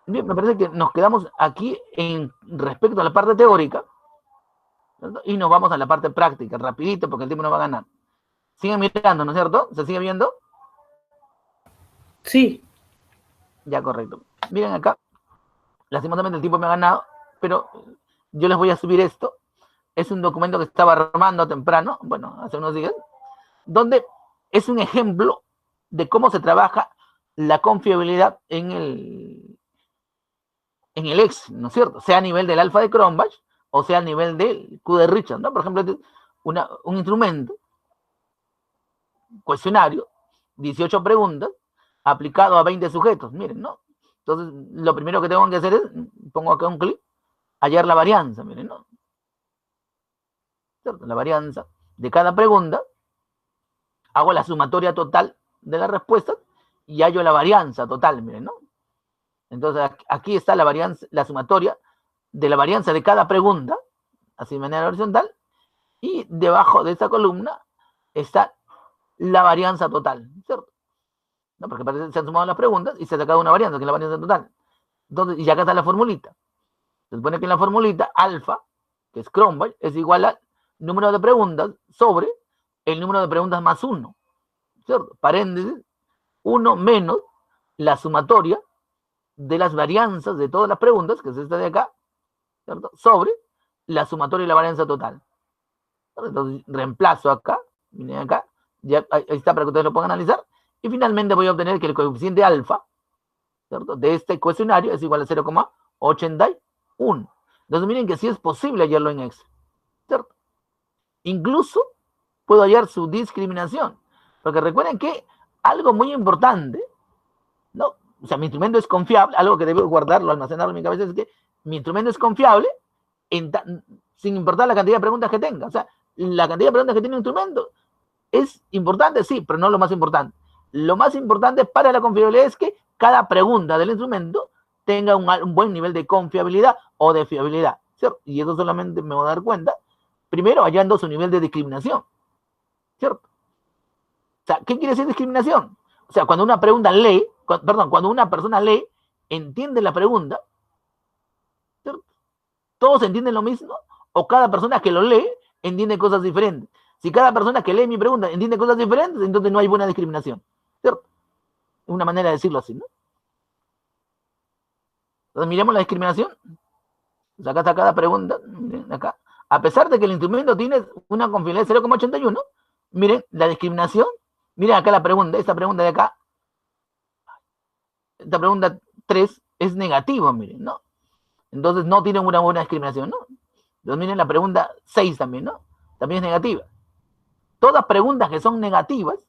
Bien, me parece que nos quedamos aquí respecto a la parte teórica, ¿cierto?, y nos vamos a la parte práctica, rapidito, porque el tiempo nos va a ganar. Siguen mirando, ¿no es cierto? ¿Se sigue viendo? Sí. Ya, correcto. Miren acá, lastimosamente el tiempo me ha ganado, pero yo les voy a subir esto. Es un documento que estaba armando temprano, bueno, hace unos días, donde es un ejemplo de cómo se trabaja la confiabilidad en el Excel, ¿no es cierto? Sea a nivel del alfa de Cronbach o sea a nivel del Q de Richard, ¿no? Por ejemplo, un instrumento, cuestionario, 18 preguntas, aplicado a 20 sujetos, miren, ¿no? Entonces, lo primero que tengo que hacer es, pongo acá un clic, hallar la varianza, miren, ¿no? ¿Cierto? La varianza de cada pregunta, hago la sumatoria total de las respuestas y hallo la varianza total, miren, ¿no? Entonces, aquí está la sumatoria de la varianza de cada pregunta, así de manera horizontal, y debajo de esta columna está la varianza total, ¿cierto? ¿No? Porque se han sumado las preguntas y se ha sacado una varianza, que es la varianza total. Entonces, y acá está la formulita. Se supone que en la formulita, alfa, que es Cronbach, es igual al número de preguntas sobre el número de preguntas más 1, ¿cierto? Paréntesis, 1 menos la sumatoria de las varianzas de todas las preguntas, que es esta de acá, ¿cierto?, sobre la sumatoria y la varianza total. Entonces, reemplazo acá, miren acá, ya ahí está para que ustedes lo puedan analizar, y finalmente voy a obtener que el coeficiente alfa, ¿cierto?, de este cuestionario es igual a 0,81. Entonces, miren que sí es posible hallarlo en Excel, ¿cierto? Incluso puedo hallar su discriminación, porque recuerden que algo muy importante, ¿no? O sea, mi instrumento es confiable, algo que debo guardarlo, almacenarlo en mi cabeza, es que mi instrumento es confiable sin importar la cantidad de preguntas que tenga. O sea, la cantidad de preguntas que tiene un instrumento es importante, sí, pero no lo más importante. Lo más importante para la confiabilidad es que cada pregunta del instrumento tenga un buen nivel de confiabilidad o de fiabilidad, ¿cierto? Y eso solamente me voy a dar cuenta, primero, hallando su nivel de discriminación, ¿cierto? O sea, ¿qué quiere decir discriminación? O sea, cuando una pregunta lee, cuando una persona lee, entiende la pregunta, ¿cierto? ¿Todos entienden lo mismo? ¿O cada persona que lo lee entiende cosas diferentes? Si cada persona que lee mi pregunta entiende cosas diferentes, entonces no hay buena discriminación, ¿cierto? Es una manera de decirlo así, ¿no? Entonces miremos la discriminación. Pues acá está cada pregunta, miren acá. A pesar de que el instrumento tiene una confiabilidad de 0,81, miren la discriminación. Miren acá la pregunta, esta pregunta de acá. Esta pregunta 3 es negativa, miren, ¿no? Entonces no tiene una buena discriminación, ¿no? Entonces miren la pregunta 6 también, ¿no? También es negativa. Todas preguntas que son negativas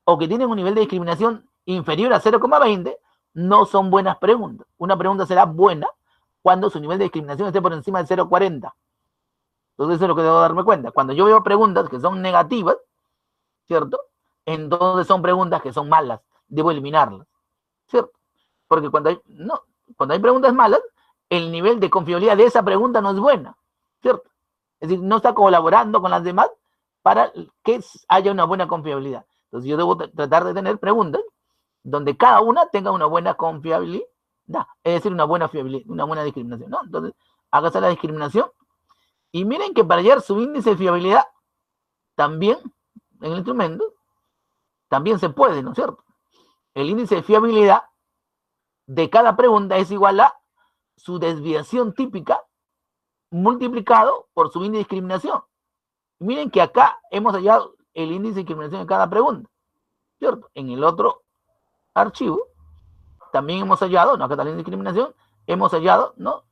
o que tienen un nivel de discriminación inferior a 0,20 no son buenas preguntas. Una pregunta será buena cuando su nivel de discriminación esté por encima de 0,40. Entonces eso es lo que debo darme cuenta. Cuando yo veo preguntas que son negativas, ¿cierto? Entonces son preguntas que son malas. Debo eliminarlas, ¿cierto? Porque cuando hay preguntas malas, el nivel de confiabilidad de esa pregunta no es buena, ¿cierto? Es decir, no está colaborando con las demás para que haya una buena confiabilidad. Entonces yo debo tratar de tener preguntas donde cada una tenga una buena confiabilidad, es decir, una buena fiabilidad, una buena discriminación, ¿no? Entonces, hágase la discriminación. Y miren que para hallar su índice de fiabilidad, también, en el instrumento, también se puede, ¿no es cierto? El índice de fiabilidad de cada pregunta es igual a su desviación típica multiplicado por su índice de discriminación. Miren que acá hemos hallado el índice de discriminación de cada pregunta, ¿cierto? En el otro archivo también hemos hallado, no, acá está la discriminación, hemos hallado, ¿no?,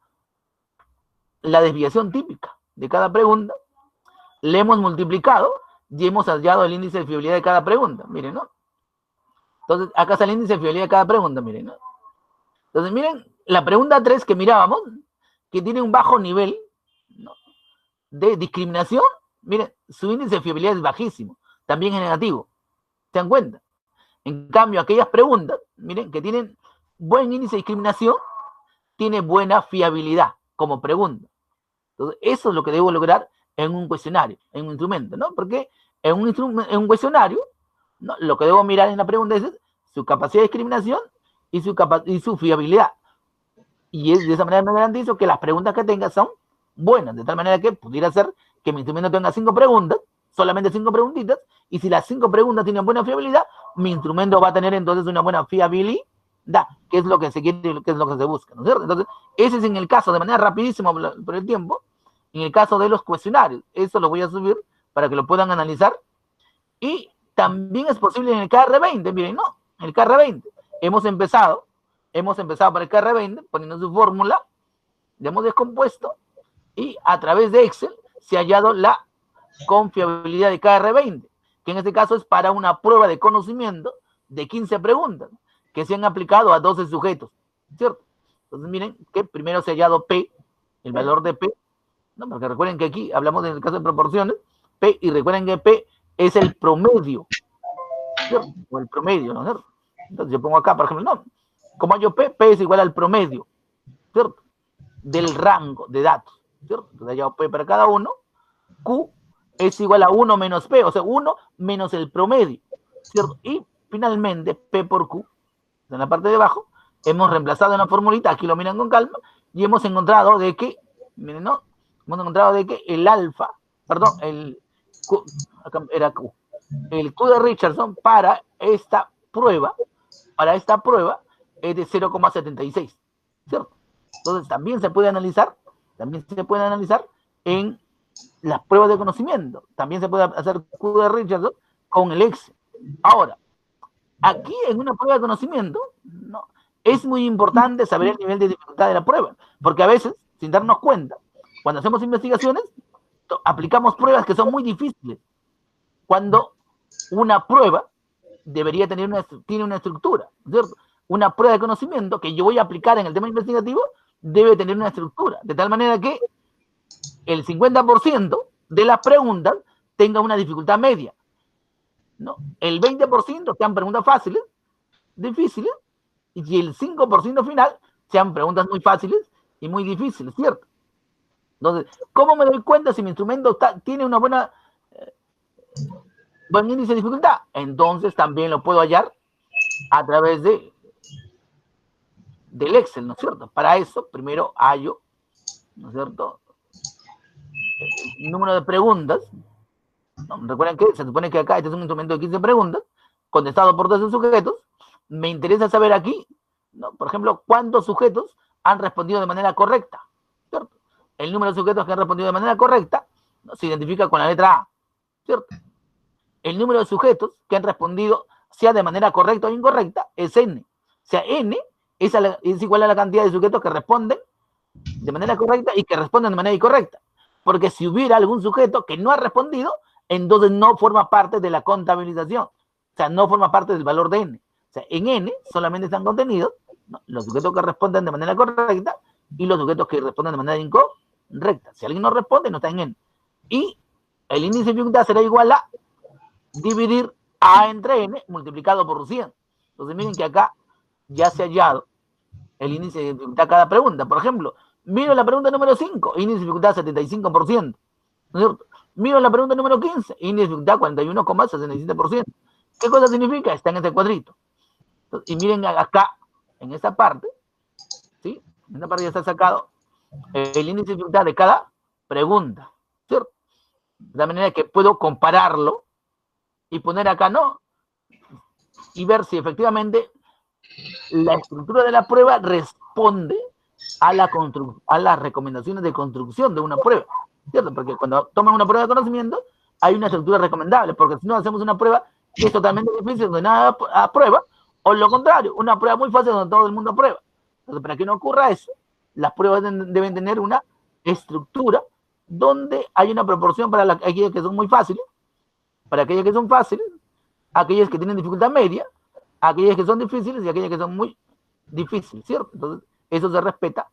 la desviación típica de cada pregunta, le hemos multiplicado y hemos hallado el índice de fiabilidad de cada pregunta, miren, ¿no? Entonces, acá está el índice de fiabilidad de cada pregunta, miren, ¿no? Entonces, miren, la pregunta 3 que mirábamos, que tiene un bajo nivel, ¿no?, de discriminación, miren, su índice de fiabilidad es bajísimo, también es negativo, ¿se dan cuenta? En cambio, aquellas preguntas, miren, que tienen buen índice de discriminación, tiene buena fiabilidad como pregunta. Entonces, eso es lo que debo lograr en un cuestionario, en un instrumento, ¿no? Porque en un cuestionario, ¿no?, lo que debo mirar en la pregunta es su capacidad de discriminación y su fiabilidad. Y de esa manera me garantizo que las preguntas que tenga son buenas, de tal manera que pudiera ser que mi instrumento tenga 5 preguntas, solamente 5 preguntitas, y si las 5 preguntas tienen buena fiabilidad, mi instrumento va a tener entonces una buena fiabilidad, que es lo que se quiere, que es lo que se busca, ¿no es cierto? Entonces, ese es en el caso, de manera rapidísima por el tiempo, en el caso de los cuestionarios. Eso lo voy a subir para que lo puedan analizar. Y también es posible en el KR20, miren, ¿no? En el KR20 hemos empezado para el KR20 poniendo su fórmula, le hemos descompuesto, y a través de Excel se ha hallado la confiabilidad de KR20, que en este caso es para una prueba de conocimiento de 15 preguntas, que se han aplicado a 12 sujetos, ¿cierto? Entonces miren que primero se ha hallado P, el valor de P, ¿no? Porque recuerden que aquí hablamos en el caso de proporciones, P, y recuerden que P es el promedio, ¿cierto? O el promedio, ¿no es cierto? Entonces yo pongo acá, por ejemplo, no, como yo P es igual al promedio, ¿cierto?, del rango de datos, ¿cierto? Entonces ya P para cada uno, Q es igual a 1 menos P, o sea, 1 menos el promedio, ¿cierto? Y finalmente, P por Q, en la parte de abajo, hemos reemplazado en la formulita, aquí lo miran con calma, y hemos encontrado de que, miren, ¿no?, hemos encontrado de que el alfa, perdón, el Q, acá era Q, el Q de Richardson para esta prueba es de 0,76, ¿cierto? Entonces también se puede analizar en las pruebas de conocimiento, también se puede hacer Q de Richardson con el Excel. Ahora, aquí en una prueba de conocimiento, ¿no?, es muy importante saber el nivel de dificultad de la prueba, porque a veces, sin darnos cuenta, cuando hacemos investigaciones, aplicamos pruebas que son muy difíciles, cuando una prueba debería tener tiene una estructura, ¿cierto? Una prueba de conocimiento que yo voy a aplicar en el tema investigativo debe tener una estructura, de tal manera que el 50% de las preguntas tenga una dificultad media, ¿no? El 20% sean preguntas fáciles, difíciles, y el 5% final sean preguntas muy fáciles y muy difíciles, ¿cierto? Entonces, ¿cómo me doy cuenta si mi instrumento tiene una buen índice de dificultad? Entonces también lo puedo hallar a través del Excel, ¿no es cierto? Para eso, primero hallo, ¿no es cierto?, el número de preguntas, ¿no? Recuerden que se supone que acá este es un instrumento de 15 preguntas, contestado por 12 sujetos. Me interesa saber aquí, ¿no?, por ejemplo, cuántos sujetos han respondido de manera correcta, ¿cierto? El número de sujetos que han respondido de manera correcta, ¿no?, se identifica con la letra A, ¿cierto? El número de sujetos que han respondido, sea de manera correcta o incorrecta, es N. O sea, N es igual a la cantidad de sujetos que responden de manera correcta y que responden de manera incorrecta. Porque si hubiera algún sujeto que no ha respondido, entonces no forma parte de la contabilización. O sea, no forma parte del valor de N. O sea, en N solamente están contenidos, ¿no?, los sujetos que responden de manera correcta y los sujetos que responden de manera incorrecta. Si alguien no responde, no está en N. Y el índice de dificultad será igual a dividir A entre N multiplicado por 100. Entonces miren que acá ya se ha hallado el índice de dificultad a cada pregunta. Por ejemplo, miro la pregunta número 5, índice de dificultad 75%. ¿No es cierto? Miro la pregunta número 15, índice de dificultad 41,67%. ¿Qué cosa significa? Está en este cuadrito. Entonces, y miren acá, en esta parte, ¿sí? En esta parte ya está sacado el índice de dificultad de cada pregunta, ¿cierto? De la manera que puedo compararlo y poner acá, ¿no?, y ver si efectivamente la estructura de la prueba responde a las recomendaciones de construcción de una prueba, ¿cierto? Porque cuando toman una prueba de conocimiento, hay una estructura recomendable, porque si no hacemos una prueba que es totalmente difícil, donde nada aprueba, o lo contrario, una prueba muy fácil donde todo el mundo aprueba. Entonces, para que no ocurra eso, las pruebas deben tener una estructura donde hay una proporción para aquellas que son muy fáciles, para aquellas que son fáciles, aquellas que tienen dificultad media, aquellas que son difíciles y aquellas que son muy difíciles, ¿cierto? Entonces, eso se respeta,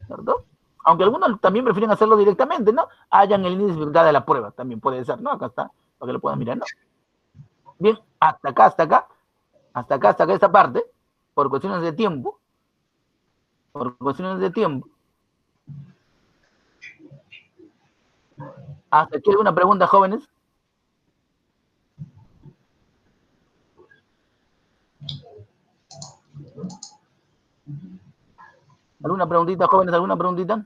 ¿cierto? Aunque algunos también prefieren hacerlo directamente, ¿no? Hayan el índice de dificultad de la prueba, también puede ser, ¿no? Acá está, para que lo puedan mirar, ¿no? Bien, hasta acá, esta parte, por cuestiones de tiempo, ¿hasta aquí alguna pregunta, jóvenes? ¿Alguna preguntita, jóvenes? ¿Alguna preguntita?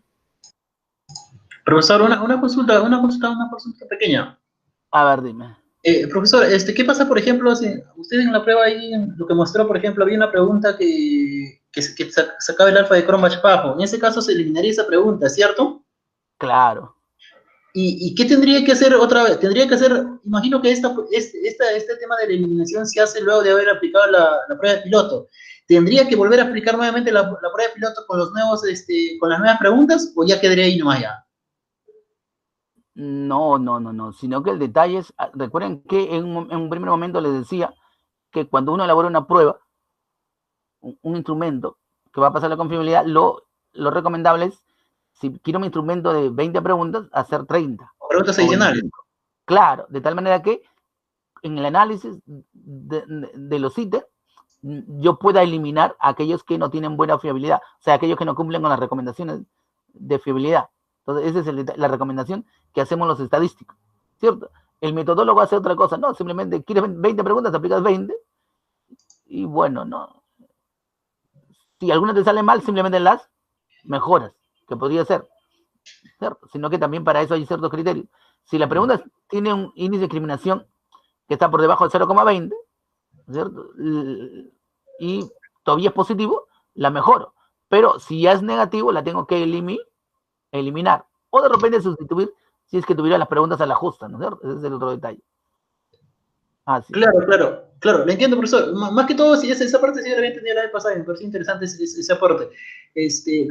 Profesor, una consulta pequeña. A ver, dime. Profesor, ¿qué pasa, por ejemplo, si usted en la prueba ahí, lo que mostró, por ejemplo, había una pregunta que sacaba el alfa de Cronbach-Pajo? En ese caso se eliminaría esa pregunta, ¿cierto? Claro. ¿Y qué tendría que hacer otra vez? Tendría que hacer, imagino que este tema de la eliminación se hace luego de haber aplicado la prueba de piloto. ¿Tendría que volver a aplicar nuevamente la prueba de piloto con los nuevos, con las nuevas preguntas, o ya quedaría ahí nomás ya? No, sino que el detalle es, recuerden que en un primer momento les decía que cuando uno elabora una prueba, un instrumento que va a pasar la confiabilidad, lo recomendable es, si quiero un instrumento de 20 preguntas, hacer 30. Preguntas adicionales. Claro, de tal manera que en el análisis de los ítems, yo pueda eliminar a aquellos que no tienen buena fiabilidad, o sea, aquellos que no cumplen con las recomendaciones de fiabilidad. Entonces, esa es la recomendación que hacemos los estadísticos, ¿cierto? El metodólogo hace otra cosa, no, simplemente quieres 20 preguntas, aplicas 20, y bueno, no. Si alguna te sale mal, simplemente las mejoras, que podría ser, ¿cierto? Sino que también para eso hay ciertos criterios. Si la pregunta tiene un índice de discriminación que está por debajo de 0,20, ¿cierto?, y todavía es positivo, la mejoro. Pero si ya es negativo, la tengo que eliminar. O de repente sustituir si es que tuviera las preguntas a la justa, ¿no es cierto? Ese es el otro detalle. Sí. Claro, lo entiendo, profesor. Más que todo, si esa parte sí la había entendido la vez pasada, me pareció interesante ese aporte.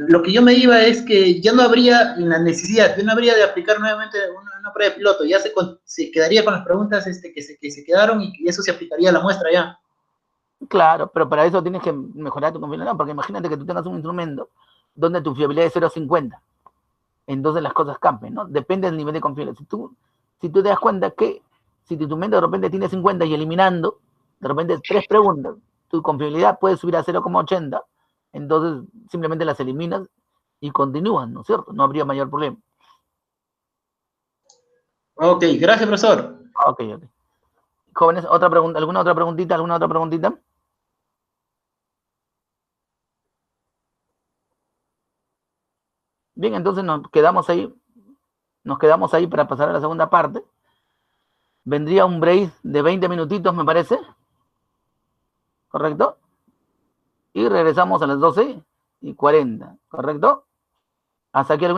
Lo que yo me iba es que ya no habría la necesidad, ya no habría de aplicar nuevamente una prueba de piloto, ya se quedaría con las preguntas que se quedaron y eso se aplicaría a la muestra ya. Claro, pero para eso tienes que mejorar tu confiabilidad, porque imagínate que tú tengas un instrumento donde tu fiabilidad es 0,50. Entonces las cosas cambian, ¿no? Depende del nivel de confiabilidad. Si tú si tú te das cuenta que si tu instrumento de repente tiene 50 y eliminando, de repente 3 preguntas, tu confiabilidad puede subir a 0,80, entonces simplemente las eliminas y continúan, ¿no es cierto? No habría mayor problema. Ok, gracias, profesor. Ok. Jóvenes, ¿otra pregunta? ¿Alguna otra preguntita? ¿Alguna otra preguntita? Bien, entonces nos quedamos ahí para pasar a la segunda parte. Vendría un break de 20 minutitos, me parece. ¿Correcto? Y regresamos a las 12:40, ¿correcto? Hasta aquí alguna